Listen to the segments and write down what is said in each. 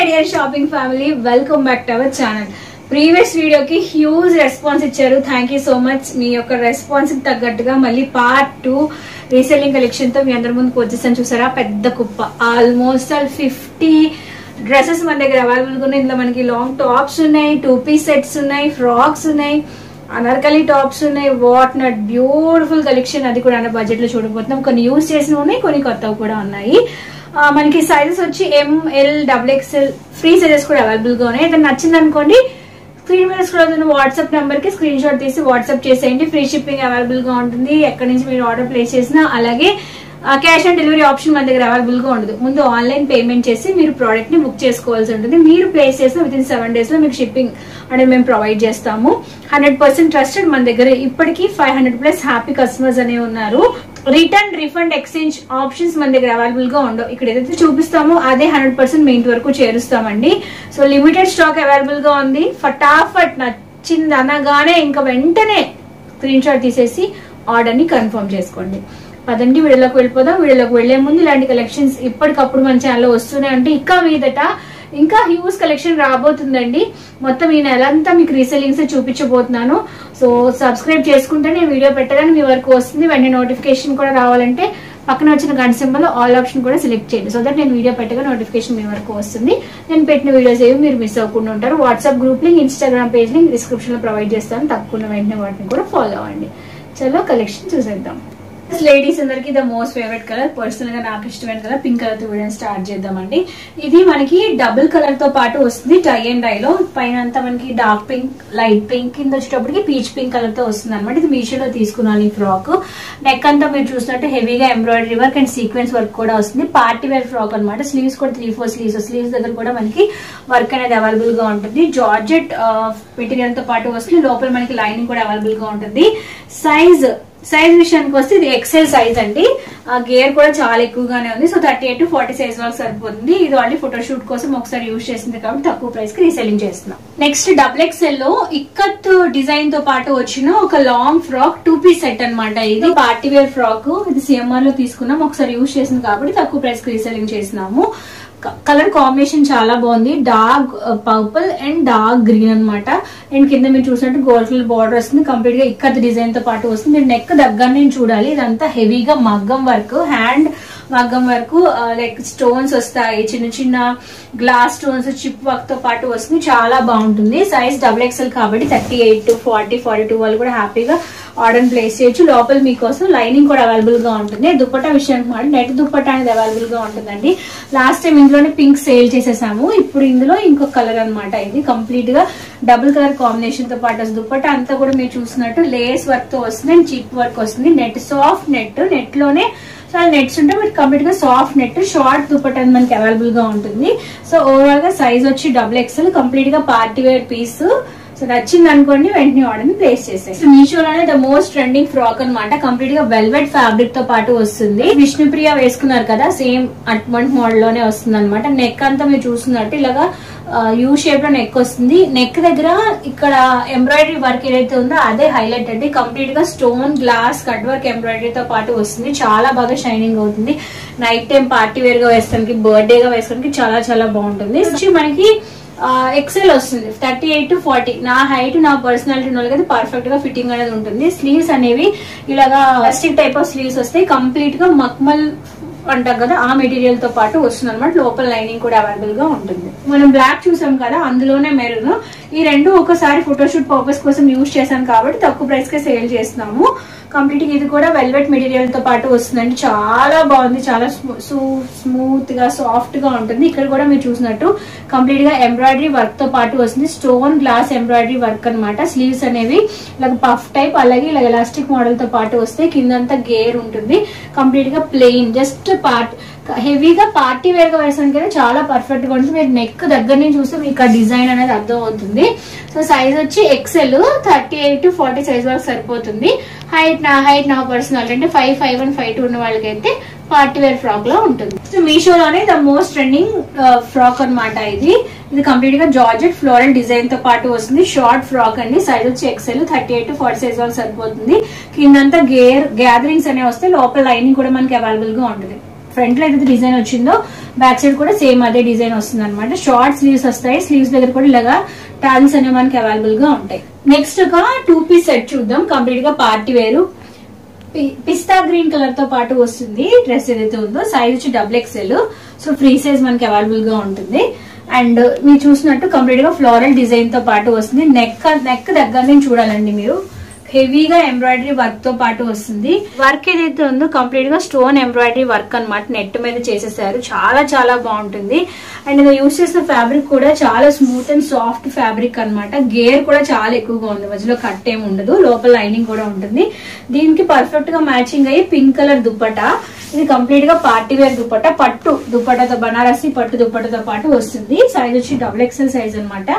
dear shopping family, welcome back to our channel. Previous video ki huge response icharu. Thank you so much. మీ యొక్క response కి తగ్గట్టుగా మళ్ళీ part 2 reselling collection తో మీ అందరి ముందుకు వచ్చేసాను. చూసారా పెద్ద కుప్ప ఆల్మోస్ట్ 50 డ్రెస్సెస్ మన దగ్గర అవైలబుల్ గా ఉన్నాయి. ఇందులో మనకి లాంగ్ టాప్స్ ఉన్నాయి, 2-piece సెట్స్ ఉన్నాయి, ఫ్రాక్స్ ఉన్నాయి, అనార్కలి టాప్స్ ఉన్నాయి. What not beautiful collection. అది కూడా బడ్జెట్ లో చూడబోతున్నాం. కొన్ని యూజ్ చేసినవి ఉన్నాయి, కొన్ని కొత్తవి కూడా ఉన్నాయి. మనకి సైజెస్ వచ్చి ML, XXL ఫ్రీ సైజెస్ కూడా అవైలబుల్ గా ఉన్నాయి. ఏదైనా నచ్చింది అనుకోండి, స్క్రీన్ మీద స్క్రోల్ అవుతున్న వాట్సాప్ నెంబర్ కి స్క్రీన్ షాట్ తీసి వాట్సాప్ చేసేయండి. ఫ్రీ షిప్పింగ్ అవైలబుల్ గా ఉంటుంది. ఎక్కడి నుంచి మీరు ఆర్డర్ ప్లేస్ చేసినా. అలాగే క్యాష్ ఆన్ డెలివరీ ఆప్షన్ మన దగ్గర అవైలబుల్ గా ఉండదు. ముందు ఆన్లైన్ పేమెంట్ చేసి మీరు ప్రోడక్ట్ ని బుక్ చేసుకోవాల్సి ఉంటుంది. మీరు ప్లేస్ చేసిన విత్ ఇన్ 7 days లో మీకు షిప్పింగ్ అనేది మేము ప్రొవైడ్ చేస్తాము. 100% ట్రస్టెడ్. మన దగ్గర ఇప్పటికీ 500+ హ్యాపీ కస్టమర్స్ అనేవి ఉన్నారు. రిటర్న్, రిఫండ్, ఎక్స్చేంజ్ ఆప్షన్స్ మన దగ్గర అవైలబుల్ గా ఉండవు. ఇక్కడ ఏదైతే చూపిస్తామో అదే 100% మీ ఇంటి వరకు చేరుస్తామండి. సో లిమిటెడ్ స్టాక్ అవైలబుల్ గా ఉంది. ఫటాఫట్ నచ్చింది అనగానే ఇంకా వెంటనే స్క్రీన్ షాట్ తీసేసి ఆర్డర్ ని కన్ఫర్మ్ చేసుకోండి. పదండి వీడియోలోకి వెళ్ళిపోదాం. వీడియోలోకి వెళ్లే ముందు ఇలాంటి కలెక్షన్స్ ఇప్పటికప్పుడు మన ఛానల్లో వస్తూనే అంటే ఇంకా మీదట ఇంకా హ్యూజ్ కలెక్షన్ రాబోతుందండి. మొత్తం ఈ నెలంతా మీకు రీసెల్లింగ్స్ చూపించబోతున్నాను. సో సబ్స్క్రైబ్ చేసుకుంటే నేను వీడియో పెట్టగానే మీ వరకు వస్తుంది. వెంటనే నోటిఫికేషన్ కూడా రావాలంటే పక్కన వచ్చిన గంట సింబల్ ఆల్ ఆప్షన్ కూడా సెలెక్ట్ చేయండి. సో దట్ నేను వీడియో పెట్టగా నోటిఫికేషన్ మీ వరకు వస్తుంది. నేను పెట్టిన వీడియోస్ ఏవి మీరు మిస్ అవ్వకుండా ఉంటారు. WhatsApp group link, Instagram page link description లో ప్రొవైడ్ చేస్తాను. తప్పకుండా వెంటనే వాటిని కూడా ఫాలో అవ్వండి. చలో కలెక్షన్ చూసేద్దాం. లేడీస్ అందరికి the most favourite colour, personal గా నాకు ఇష్టమైన కలర్ పింక్ కలర్ తో వీడియో స్టార్ట్ చేద్దామండి. ఇది మనకి డబుల్ కలర్ తో పాటు వస్తుంది. టై అండ్ డై లో పైన అంతా మనకి డార్క్ పింక్, లైట్ పింక్, కింద వచ్చేటప్పటికి పీచ్ పింక్ కలర్ తో వస్తుంది అనమాట. ఇది మీషోలో తీసుకున్నాను ఈ ఫ్రాక్. నెక్ అంతా మీరు చూసినట్టు హెవీగా embroidery work and sequence work కూడా వస్తుంది. పార్టీ వేర్ ఫ్రాక్ అనమాట. స్లీవ్స్ కూడా 3-4 స్లీవ్స్. స్లీవ్స్ దగ్గర కూడా మనకి వర్క్ అనేది అవైలబుల్ గా ఉంటుంది. జార్జెట్ మెటీరియల్ తో పాటు వస్తుంది. లోపల మనకి లైనింగ్ కూడా అవైలబుల్ గా ఉంటుంది. సైజ్ విషయానికి వస్తే ఇది XL సైజ్ అండి. గేర్ కూడా చాలా ఎక్కువగానే ఉంది. సో 38 to 40 సైజ్ వరకు సరిపోతుంది. ఇది ఆల్రెడీ ఫోటోషూట్ కోసం ఒకసారి యూజ్ చేసింది కాబట్టి తక్కువ ప్రైస్ కి రీసెల్లింగ్ చేస్తున్నాం. నెక్స్ట్ XXL లో ఇక్కత్ డిజైన్ తో పాటు వచ్చిన ఒక లాంగ్ ఫ్రాక్ 2-piece సెట్ అనమాట. ఇది పార్టీ వేర్ ఫ్రాక్. ఇది CMR లో తీసుకున్నాం. ఒకసారి యూజ్ చేసింది కాబట్టి తక్కువ ప్రైస్ కి రీసెల్లింగ్ చేసినాము. కలర్ కాంబినేషన్ చాలా బాగుంది. Dark purple and dark green అనమాట. అండ్ కింద మీరు చూసినట్టు గోల్డ్ కలర్ బార్డర్ వస్తుంది. కంప్లీట్ గా ఇక్కత్ డిజైన్ తో పాటు వస్తుంది. మీరు నెక్ దగ్గర నుంచి చూడాలి. ఇదంతా హెవీగా మగ్గం వర్క్, హ్యాండ్ మగ్గం వర్క్, లైక్ స్టోన్స్ వస్తాయి, చిన్న చిన్న గ్లాస్ స్టోన్స్, చిప్ వర్క్ తో పాటు వస్తుంది. చాలా బాగుంటుంది. సైజ్ XXL కాబట్టి 38 to 40, 42 వాళ్ళు కూడా హ్యాపీగా ఆర్డర్ ప్లేస్ చేయొచ్చు. లోపల మీకోసం లైనింగ్ కూడా అవైలబుల్ గా ఉంటుంది. దుప్పట్టా విషయానికి మాట నెట్ దుప్పట్టా అనేది అవైలబుల్ గా ఉంటుందండి. లాస్ట్ టైం ఇందులోనే పింక్ సేల్ చేసేసాము. ఇప్పుడు ఇందులో ఇంకొక కలర్ అనమాట. ఇది కంప్లీట్ గా డబుల్ కలర్ కాంబినేషన్ తో పాటు దుప్పట్టా అంతా కూడా మీరు చూసినట్టు లేస్ వర్క్ తో వస్తుంది అండ్ చిప్ వర్క్ వస్తుంది. నెట్ సాఫ్ట్ నెట్ లోనే చాలా నెట్స్ ఉంటే మీరు కంప్లీట్ గా సాఫ్ట్ నెట్ షార్ట్ దుప్పట్టా మనకి అవైలబుల్ గా ఉంటుంది. సో ఓవరాల్ గా సైజ్ వచ్చి XXL కంప్లీట్ గా పార్టీ వేర్ పీస్. సో నచ్చింది అనుకోండి, వెంటనే ఆర్డర్ ని ప్లేస్ చేసేసి. మీషోలోనే ద మోస్ట్ ట్రెండింగ్ ఫ్రాక్ అనమాట. కంప్లీట్ గా వెల్వెట్ ఫ్యాబ్రిక్ తో పాటు వస్తుంది. విష్ణుప్రియ వేసుకున్నారు కదా, సేమ్ అటువంటి మోడల్ లోనే వస్తుంది అనమాట. నెక్ అంతా మీరు చూస్తున్నట్టు ఇలాగా యూ షేప్ లో నెక్ వస్తుంది. నెక్ దగ్గర ఇక్కడ ఎంబ్రాయిడరీ వర్క్ ఏదైతే ఉందో అదే హైలైట్ అండి. కంప్లీట్ గా stone, glass, cut work embroidery తో పాటు వస్తుంది. చాలా బాగా షైనింగ్ అవుతుంది. నైట్ టైం పార్టీ వేర్ గా వేసుకోవడానికి, బర్త్డే గా వేసుకోవడానికి చాలా చాలా బాగుంటుంది. మనకి XL వస్తుంది. 38 to 40. నా హైట్, నా పర్సనాలిటీ ఉన్న వాళ్ళకి పర్ఫెక్ట్ గా ఫిట్టింగ్ అనేది ఉంటుంది. స్లీవ్స్ అనేవి ఇలాగా ప్లాస్టిక్ టైప్ ఆఫ్ స్లీవ్స్ వస్తాయి. కంప్లీట్ గా మక్మల్ అంటాం కదా, ఆ మెటీరియల్ తో పాటు వస్తుంది అనమాట. లోపల లైనింగ్ కూడా అవైలబుల్ గా ఉంటుంది. మనం బ్లాక్ చూసాం కదా, అందులోనే మెరూన్. ఈ రెండు ఒకసారి ఫోటోషూట్ పర్పస్ కోసం యూజ్ చేశాను కాబట్టి తక్కువ ప్రైస్ కే సేల్ చేస్తున్నాము. కంప్లీట్ గా ఇది కూడా వెల్వెట్ మెటీరియల్ తో పాటు వస్తుందండి. చాలా బాగుంది. చాలా స్మూత్ గా సాఫ్ట్ గా ఉంటుంది. ఇక్కడ కూడా మీరు చూసినట్టు కంప్లీట్ గా ఎంబ్రాయిడరీ వర్క్ తో పాటు వస్తుంది. స్టోన్, గ్లాస్ ఎంబ్రాయిడరీ వర్క్ అనమాట. స్లీవ్స్ అనేవి ఇలా పఫ్ టైప్, అలాగే ఇలా ఎలాస్టిక్ మోడల్ తో పాటు వస్తాయి. కిందంతా గేర్ ఉంటుంది. కంప్లీట్ గా ప్లెయిన్, జస్ట్ హెవీగా పార్టీ వేర్ గా వేసానికి చాలా పర్ఫెక్ట్ గా ఉంటుంది. మీరు నెక్ దగ్గర నుంచి చూస్తే మీకు ఆ డిజైన్ అనేది అర్థం అవుతుంది. సో సైజ్ వచ్చి XL 38 to 40 సైజ్ వరకు సరిపోతుంది. హైట్ నా పర్సనల్ అంటే 5'1", 5'2" ఉన్న వాళ్ళకైతే పార్టీ వేర్ ఫ్రాక్ లో ఉంటుంది. సో మీషోలోనే ద మోస్ట్ ట్రెండింగ్ ఫ్రాక్ అనమాట. ఇది కంప్లీట్ గా జార్జెట్ ఫ్లోరల్ డిజైన్ తో పాటు వస్తుంది. షార్ట్ ఫ్రాక్ అండి. సైజ్ వచ్చి XL 38 to 40 సైజ్ వరకు సరిపోతుంది. కిందంతా గ్యాదరింగ్స్ అనేవి వస్తాయి. లోపల లైనింగ్ కూడా మనకి అవైలబుల్ గా ఉంటుంది. ఫ్రంట్ లో అయితే డిజైన్ వచ్చిందో బ్యాక్ సైడ్ కూడా సేమ్ అదే డిజైన్ వస్తుంది అనమాట. షార్ట్ స్లీవ్స్ వస్తాయి. స్లీవ్స్ దగ్గర కూడా ఇలాగా టాల్స్ అనేవి మనకి అవైలబుల్ గా ఉంటాయి. నెక్స్ట్ ఒక 2 పీస్ సెట్ చూద్దాం. కంప్లీట్ గా పార్టీ వేరు పిస్తా గ్రీన్ కలర్ తో పాటు వస్తుంది. డ్రెస్ ఏదైతే ఉందో సైజ్ వచ్చి XXL. సో ఫ్రీ సైజ్ మనకి అవైలబుల్ గా ఉంటుంది. అండ్ మీరు చూసినట్టు కంప్లీట్ గా ఫ్లోరల్ డిజైన్ తో పాటు వస్తుంది. నెక్ దగ్గర నుంచి చూడాలండి మీరు. హెవీగా ఎంబ్రాయిడరీ వర్క్ తో పాటు వస్తుంది. వర్క్ ఏదైతే ఉందో కంప్లీట్ గా స్టోన్ ఎంబ్రాయిడరీ వర్క్ అనమాట. నెట్ మీద చేసేసారు. చాలా చాలా బాగుంటుంది. అండ్ ఇది యూజ్ చేసిన ఫ్యాబ్రిక్ కూడా చాలా స్మూత్ అండ్ సాఫ్ట్ ఫ్యాబ్రిక్ అనమాట. గేర్ కూడా చాలా ఎక్కువగా ఉంది. మధ్యలో కట్ ఏమి ఉండదు. లోపల లైనింగ్ కూడా ఉంటుంది. దీనికి పర్ఫెక్ట్ గా మ్యాచింగ్ అయ్యి పింక్ కలర్ దుప్పట. ఇది కంప్లీట్ గా పార్టీ వేర్ దుప్పట. పట్టు దుప్పటతో బనారసి పట్టు దుప్పటతో పాటు వస్తుంది. సైజ్ వచ్చి XXL సైజ్ అనమాట.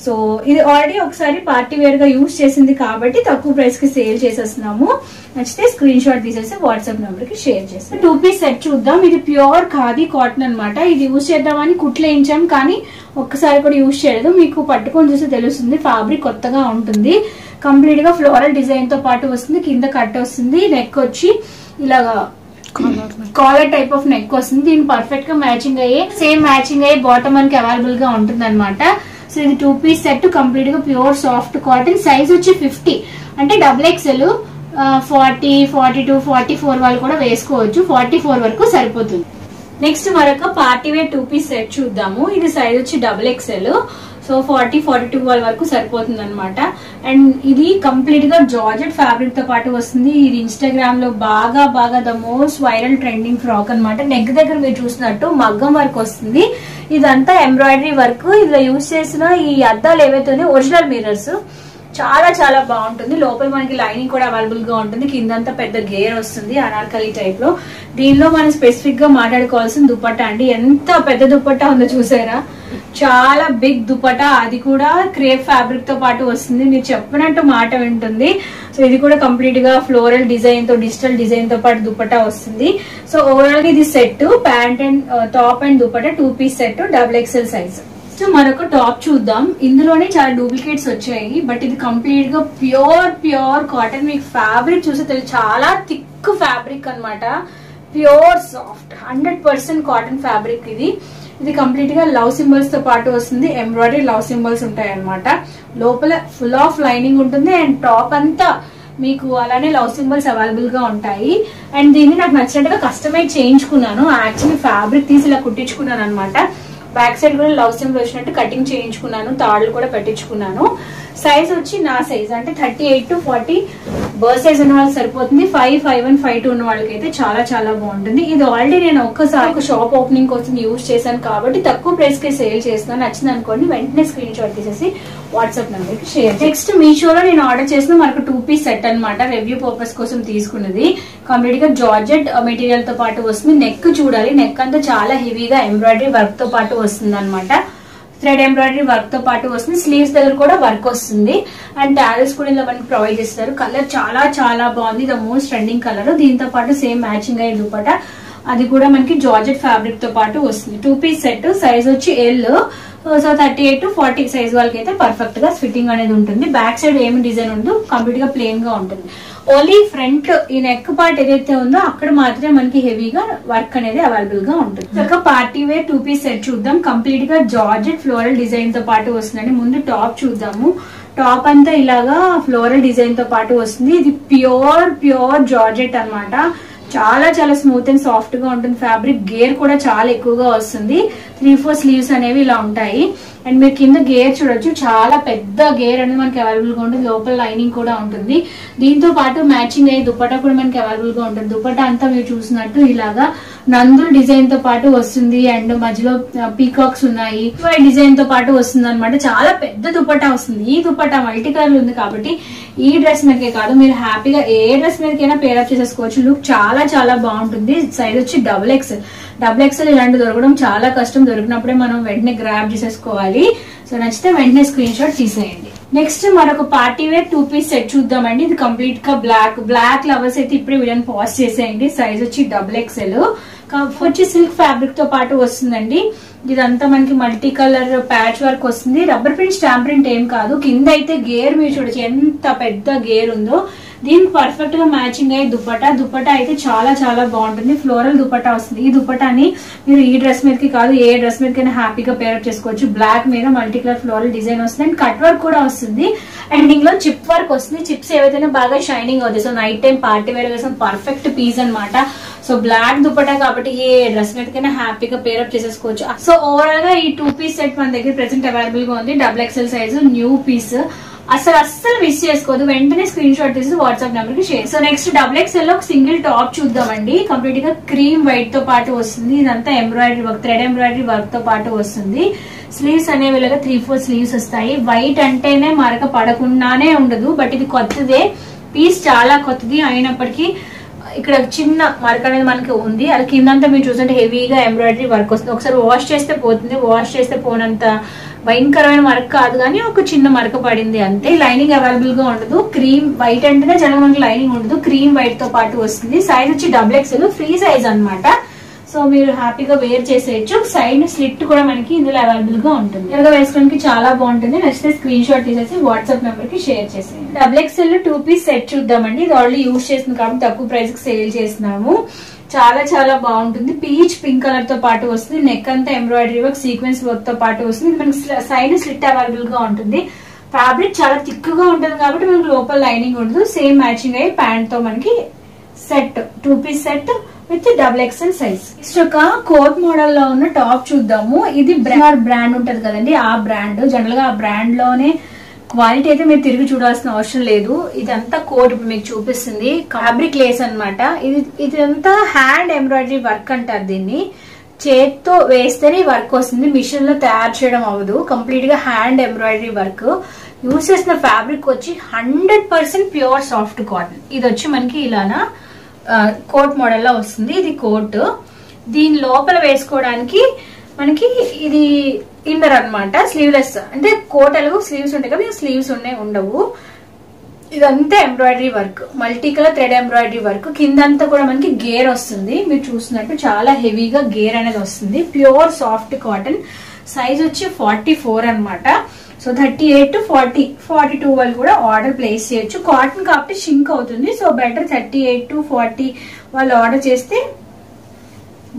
సో ఇది ఆల్రెడీ ఒకసారి పార్టీ వేర్ గా యూజ్ చేసింది కాబట్టి తక్కువ ప్రైస్ కి సేల్ చేసేస్తున్నాము. నచ్చితే స్క్రీన్ షాట్ తీసేసి వాట్సాప్ నెంబర్ కి షేర్ చేస్తాం. 2 పీస్ సెట్ చూద్దాం. ఇది ప్యూర్ ఖాదీ కాటన్ అనమాట. ఇది యూజ్ చేద్దామని కుట్లేయించాం కానీ ఒక్కసారి కూడా యూజ్ చేయలేదు. మీకు పట్టుకొని చూస్తే తెలుస్తుంది. ఫ్యాబ్రిక్ కొత్తగా ఉంటుంది. కంప్లీట్ గా ఫ్లోరల్ డిజైన్ తో పాటు వస్తుంది. కింద కట్ వస్తుంది. నెక్ వచ్చి ఇలాగా కాలర్ టైప్ ఆఫ్ నెక్ వస్తుంది. దీనికి పర్ఫెక్ట్ గా మ్యాచింగ్ అయ్యే సేమ్ మ్యాచింగ్ అయ్యే బాటమ్ మనకి అవైలబుల్ గా ఉంటుంది అనమాట. సో ఇది 2 పీస్ సెట్ కంప్లీట్ గా ప్యూర్ సాఫ్ట్ కాటన్. సైజ్ వచ్చి 50 అంటే XXL. 40, 42, 44 వాళ్ళు కూడా వేసుకోవచ్చు. 44 వరకు సరిపోతుంది. నెక్స్ట్ మరొక పార్టీ వేర్ 2 పీస్ సెట్ చూద్దాము. ఇది సైజ్ వచ్చి XXL. సో 40, 42 వాళ్ళ వరకు సరిపోతుంది అనమాట. అండ్ ఇది కంప్లీట్ గా జార్జెట్ ఫ్యాబ్రిక్ తో పాటు వస్తుంది. ఇది ఇన్స్టాగ్రామ్ లో బాగా the most viral trending frock అనమాట. నెక్ దగ్గర మీరు చూసినట్టు మగ్గం వర్క్ వస్తుంది. ఇదంతా ఎంబ్రాయిడరీ వర్క్. ఇలా యూజ్ చేసిన ఈ అద్దాలు ఏవైతే ఒరిజినల్ మిర్రర్స్. చాలా చాలా బాగుంటుంది. లోపల మనకి లైనింగ్ కూడా అవైలబుల్ గా ఉంటుంది. కిందంతా పెద్ద గేర్ వస్తుంది అనార్కలి టైప్ లో. దీనిలో మనం స్పెసిఫిక్ గా మాట్లాడుకోవాల్సిన దుపట్టా అండి. ఎంత పెద్ద దుపట్టా ఉందో చూసారా. చాలా బిగ్ దుపట్టా. అది కూడా క్రేప్ ఫ్యాబ్రిక్ తో పాటు వస్తుంది. మీరు చెప్పినట్టు మాట వింటుంది. సో ఇది కూడా కంప్లీట్ గా ఫ్లోరల్ డిజైన్ తో డిజిటల్ డిజైన్ తో పాటు దుపట్టా వస్తుంది. సో ఓవరాల్ గా ఇది set pant and top and dupatta 2 piece set XXL size. So మరొక టాప్ చూద్దాం. ఇందులోనే చాలా డూప్లికేట్స్ వచ్చాయి. బట్ ఇది కంప్లీట్ గా ప్యూర్ కాటన్. మీకు ఫ్యాబ్రిక్ చూస్తే తెలియదు. చాలా థిక్ ఫ్యాబ్రిక్ అనమాట. ప్యూర్ సాఫ్ట్ 100% కాటన్ ఫ్యాబ్రిక్ ఇది. ఇది కంప్లీట్ గా లవ్ సింబల్స్ తో పాటు వస్తుంది. ఎంబ్రాయిడరీ లవ్ సింబల్స్ ఉంటాయి అనమాట. లోపల ఫుల్ ఆఫ్ లైనింగ్ ఉంటుంది. అండ్ టాప్ అంతా మీకు అలానే లవ్ సింబల్స్ అవైలబుల్ గా ఉంటాయి. అండ్ దీన్ని నాకు నచ్చినట్టుగా కస్టమైజ్ చేయించుకున్నాను. యాక్చువల్లీ ఫ్యాబ్రిక్ తీసి ఇలా కుట్టించుకున్నాను అనమాట. బ్యాక్ సైడ్ కూడా లవ్ సింబల్ వచ్చినట్టు కటింగ్ చేయించుకున్నాను. తాళ్ళు కూడా పెట్టించుకున్నాను. సైజ్ వచ్చి నా సైజ్ అంటే 38 to 40 బర్త్ సైజ్ ఉన్న వాళ్ళకి సరిపోతుంది. 5, 5'1", 5'2" ఉన్న వాళ్ళకి అయితే చాలా చాలా బాగుంటుంది. ఇది ఆల్రెడీ నేను ఒక్కసారి ఒక షాప్ ఓపెనింగ్ కోసం యూజ్ చేశాను కాబట్టి తక్కువ ప్రైస్ కి సేల్ చేస్తున్నాను. నచ్చింది అనుకోండి వెంటనే స్క్రీన్ షాట్ తీసేసి వాట్సాప్ నెంబర్ కి షేర్. నెక్స్ట్ మీషోలో నేను ఆర్డర్ చేసిన మనకు 2 పీస్ సెట్ అనమాట. రివ్యూ పర్పస్ కోసం తీసుకున్నది. కంప్లీట్ గా జార్జెట్ మెటీరియల్ తో పాటు వస్తుంది. నెక్ చూడాలి. నెక్ అంతా చాలా హెవీగా ఎంబ్రాయిడరీ వర్క్ తో పాటు వస్తుంది అనమాట. థ్రెడ్ ఎంబ్రాయిడరీ వర్క్ తో పాటు వస్తుంది. స్లీవ్స్ దగ్గర కూడా వర్క్ వస్తుంది. అండ్ టారల్స్ కూడా ఇలా మనకి ప్రొవైడ్ చేస్తారు. కలర్ చాలా చాలా బాగుంది. The most trending colour. దీంతో పాటు సేమ్ మ్యాచింగ్ అయ్యే దుపట్టా. అది కూడా మనకి జార్జెట్ ఫ్యాబ్రిక్ తో పాటు వస్తుంది. 2 పీస్ సెట్. సైజ్ వచ్చి L. సో 38 to 40 సైజ్ వాళ్ళకి అయితే పర్ఫెక్ట్ గా ఫిట్టింగ్ అనేది ఉంటుంది. బ్యాక్ సైడ్ ఏమి డిజైన్ ఉండదు. కంప్లీట్ గా ప్లెయిన్ గా ఉంటుంది. ఓన్లీ ఫ్రంట్ ఈ నెక్ పార్ట్ ఏదైతే ఉందో అక్కడ మాత్రమే మనకి హెవీగా వర్క్ అనేది అవైలబుల్ గా ఉంటుంది. ఒక పార్టీ వేర్ 2 పీస్ సెట్ చూద్దాం. కంప్లీట్ గా జార్జెట్ ఫ్లోరల్ డిజైన్ తో పాటు వస్తుందండి. ముందు టాప్ చూద్దాము. టాప్ అంతా ఇలాగా ఫ్లోరల్ డిజైన్ తో పాటు వస్తుంది. ఇది ప్యూర్ జార్జెట్ అనమాట. చాలా చాలా స్మూత్ అండ్ సాఫ్ట్ గా ఉంటుంది ఫ్యాబ్రిక్. గేర్ కూడా చాలా ఎక్కువగా వస్తుంది. 3-4 స్లీవ్స్ అనేవి ఇలా ఉంటాయి. అండ్ మీరు కింద గేర్ చూడొచ్చు. చాలా పెద్ద గేర్ అనేది మనకి అవైలబుల్ గా ఉంటుంది. లోపల లైనింగ్ కూడా ఉంటుంది. దీంతో పాటు మ్యాచింగ్ అయ్యే దుపట్టా కూడా మనకి అవైలబుల్ గా ఉంటుంది. దుపట్టా అంతా మీరు చూసినట్టు ఇలాగా నందుల డిజైన్ తో పాటు వస్తుంది. అండ్ మధ్యలో పీకాక్స్ ఉన్నాయి. డిజైన్ తో పాటు వస్తుంది అనమాట. చాలా పెద్ద దుపట్టా వస్తుంది. ఈ దుపట్టా మల్టీ కలర్ ఉంది కాబట్టి ఈ డ్రెస్ మీదకే కాదు మీరు హ్యాపీగా ఏ డ్రెస్ మీదకైనా పేరప్ చేసేసుకోవచ్చు. లుక్ చాలా చాలా బాగుంటుంది. సైజ్ వచ్చి XXL. ఇలాంటి దొరకడం చాలా కష్టం. దొరికినప్పుడే మనం వెంటనే గ్రాబ్ చేసేసుకోవాలి. సో నచ్చితే వెంటనే స్క్రీన్ షాట్ తీసేయండి. నెక్స్ట్ మరొక పార్టీ వేర్ 2 పీస్ సెట్ చూద్దామండి. ఇది కంప్లీట్ గా బ్లాక్ లవర్స్ అయితే ఇప్పుడే వీడియోని పాజ్ చేసేయండి. సైజ్ వచ్చి XXL. వచ్చి సిల్క్ ఫ్యాబ్రిక్ తో పాటు వస్తుందండి. ఇదంతా మనకి మల్టీ కలర్ ప్యాచ్ వర్క్ వస్తుంది. రబ్బర్ ప్రింట్ స్టాంప్ ప్రింట్ ఏం కాదు. కింద అయితే గేర్ మీరు చూడొచ్చు ఎంత పెద్ద గేర్ ఉందో. దీనికి పర్ఫెక్ట్ గా మ్యాచింగ్ అయ్యే దుపట్టా అయితే చాలా చాలా బాగుంటుంది. ఫ్లోరల్ దుపట్టా వస్తుంది. ఈ దుపట్టాని మీరు ఈ డ్రెస్ మీదకి కాదు ఏ డ్రెస్ మీదకైనా హ్యాపీగా పేరప్ చేసుకోవచ్చు. బ్లాక్ మీద మల్టీ కలర్ ఫ్లోరల్ డిజైన్ వస్తుంది అండ్ కట్ వర్క్ కూడా వస్తుంది. ఎండింగ్ లో చిప్ వర్క్ వస్తుంది. చిప్స్ ఏవైతే బాగా షైనింగ్ అవుతాయి. So night time party wear వేసిన పర్ఫెక్ట్ పీస్ అనమాట. సో బ్లాక్ దుపట్టా కాబట్టి ఏ డ్రెస్ మీదకైనా హ్యాపీగా పేరప్ చేసేసుకోవచ్చు. సో ఓవరాల్ గా ఈ 2 పీస్ సెట్ మన దగ్గర ప్రెసెంట్ అవైలబుల్ గా ఉంది. XXL size new piece. అస్సలు మిస్ చేసుకోదు. వెంటనే స్క్రీన్ షాట్ తీసి వాట్సాప్ నెంబర్ కి షేర్. సో నెక్స్ట్ XXL లో ఒక సింగిల్ టాప్ చూద్దామండి. కంప్లీట్ గా క్రీమ్ వైట్ తో పాటు వస్తుంది. ఇదంతా embroidery work, thread embroidery work తో పాటు వస్తుంది. స్లీవ్స్ అనేవి 3-4 స్లీవ్స్ వస్తాయి. వైట్ అంటేనే మరక పడకుండానే ఉండదు. బట్ ఇది కొత్తదే పీస్, చాలా కొత్తది అయినప్పటికీ ఇక్కడ చిన్న మరక అనేది మనకి ఉంది. అది కిందంతా మీరు చూస్తుంటే హెవీగా ఎంబ్రాయిడరీ వర్క్ వస్తుంది. ఒకసారి వాష్ చేస్తే పోతుంది. వాష్ చేస్తే పోనంత భయంకరమైన మరక కాదు, కానీ ఒక చిన్న మరక పడింది అంతే. లైనింగ్ అవైలబుల్ గా ఉండదు. క్రీమ్ వైట్ అంటేనే చాలా మనకి లైనింగ్ ఉండదు. క్రీమ్ వైట్ తో పాటు వస్తుంది. సైజ్ వచ్చి XXL ఫ్రీ సైజ్ అన్నమాట. సో మీరు హ్యాపీగా వేర్ చేసేయచ్చు. సైడ్ స్లిట్ కూడా మనకి ఇందులో అవైలబుల్ గా ఉంటుంది. ఎలాగో వేసుకోవడానికి చాలా బాగుంటుంది. నచ్చితే స్క్రీన్ షాట్ తీసేసి వాట్సాప్ నెంబర్ కి షేర్ చేసేయండి. XXL 2 పీస్ సెట్ చూద్దామండి. ఇది ఆల్రెడీ యూజ్ చేసింది కాబట్టి తక్కువ ప్రైస్ కి సేల్ చేస్తున్నాము. చాలా చాలా బాగుంటుంది. పీచ్ పింక్ కలర్ తో పాటు వస్తుంది. నెక్ అంతా ఎంబ్రాయిడరీ వర్క్, సీక్వెన్స్ వర్క్ తో పాటు వస్తుంది. మనకి సైడ్ స్లిట్ అవైలబుల్ గా ఉంటుంది. ఫ్యాబ్రిక్ చాలా థిక్ గా ఉంటుంది కాబట్టి మనకి లోపల లైనింగ్ ఉండదు. సేమ్ మ్యాచింగ్ అయ్యి ప్యాంట్ తో మనకి set 2 piece set with XXL size. Next ఒక కోట్ మోడల్ లో ఉన్న టాప్ చూద్దాము. ఇది బ్రాండ్ ఉంటది కదండి, ఆ బ్రాండ్. జనరల్ గా ఆ బ్రాండ్ లోనే క్వాలిటీ అయితే మీరు తిరిగి చూడాల్సిన అవసరం లేదు. ఇదంతా కోట్ ఇప్పుడు మీకు చూపిస్తుంది. ఫ్యాబ్రిక్ లేస్ అనమాట. ఇదంతా హ్యాండ్ ఎంబ్రాయిడరీ వర్క్ అంటారు దీన్ని. చేత్తో వేస్తేనే వర్క్ వస్తుంది. మిషన్ లో తయారు చేయడం అవ్వదు. కంప్లీట్ గా హ్యాండ్ ఎంబ్రాయిడరీ వర్క్. యూజ్ చేసిన ఫ్యాబ్రిక్ వచ్చి 100% ప్యూర్ సాఫ్ట్ కాటన్. ఇది వచ్చి మనకి ఇలానా కోట్ మోడల్ లో వస్తుంది. ఇది కోట్. దీని లోపల వేసుకోవడానికి మనకి ఇది ఇన్నర్ అన్నమాట. స్లీవ్లెస్ అంటే కోట్ ఎలాగో స్లీవ్స్ ఉంటాయి కదా, స్లీవ్స్ ఉండవు. ఇదంతా embroidery work, multi colour thread embroidery work. కిందంతా కూడా మనకి గేర్ వస్తుంది. మీరు చూస్తున్నట్టు చాలా హెవీగా గేర్ అనేది వస్తుంది. Pure soft cotton. సైజ్ వచ్చి 44 అన్నమాట. సో 38 to 40, 42 వాళ్ళు కూడా ఆర్డర్ ప్లేస్ చేయొచ్చు. కాటన్ కాబట్టి షింక్ అవుతుంది. సో బెటర్ 38 to 40 వాళ్ళు ఆర్డర్ చేస్తే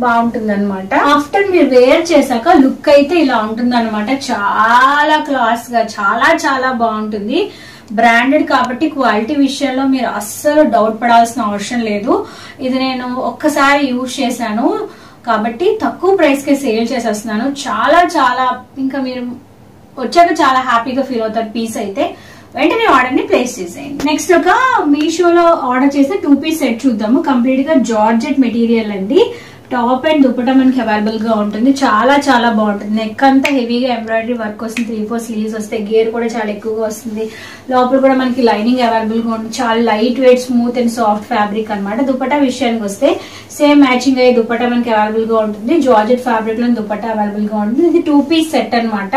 బాగుంటుంది అనమాట. ఆఫ్టర్ మీరు వేర్ చేశాక లుక్ అయితే ఇలా ఉంటుంది అనమాట. చాలా క్లాస్ గా చాలా చాలా బాగుంటుంది. బ్రాండెడ్ కాబట్టి క్వాలిటీ విషయంలో మీరు అస్సలు డౌట్ పడాల్సిన అవసరం లేదు. ఇది నేను ఒక్కసారి యూజ్ చేశాను కాబట్టి తక్కువ ప్రైస్ కి సేల్ చేసేస్తున్నాను. చాలా చాలా ఇంకా మీరు వచ్చాక చాలా హ్యాపీగా ఫీల్ అవుతారు. పీస్ అయితే వెంటనే ఆర్డర్ ని ప్లేస్ చేసేయండి. నెక్స్ట్ ఒక మీషోలో ఆర్డర్ చేస్తే 2 పీస్ సెట్ చూద్దాము. కంప్లీట్ గా జార్జెట్ మెటీరియల్ అండి. టాప్ అండ్ దుపట్టా మనకి అవైలబుల్ గా ఉంటుంది. చాలా చాలా బాగుంటుంది. నెక్ అంతా హెవీగా ఎంబ్రాయిడరీ వర్క్ వస్తుంది. 3-4 స్లీవ్స్ వస్తాయి. గేర్ కూడా చాలా ఎక్కువగా వస్తుంది. లోపల కూడా మనకి లైనింగ్ అవైలబుల్ గా ఉంటుంది. చాలా light weight, smooth and soft fabric అనమాట. దుపట్టా విషయానికి వస్తే సేమ్ మ్యాచింగ్ అయ్యే దుపట్టా మనకి అవైలబుల్ గా ఉంటుంది. జార్జెట్ ఫ్యాబ్రిక్ లో దుపట్టా అవైలబుల్ గా ఉంటుంది. ఇది 2 పీస్ సెట్ అనమాట.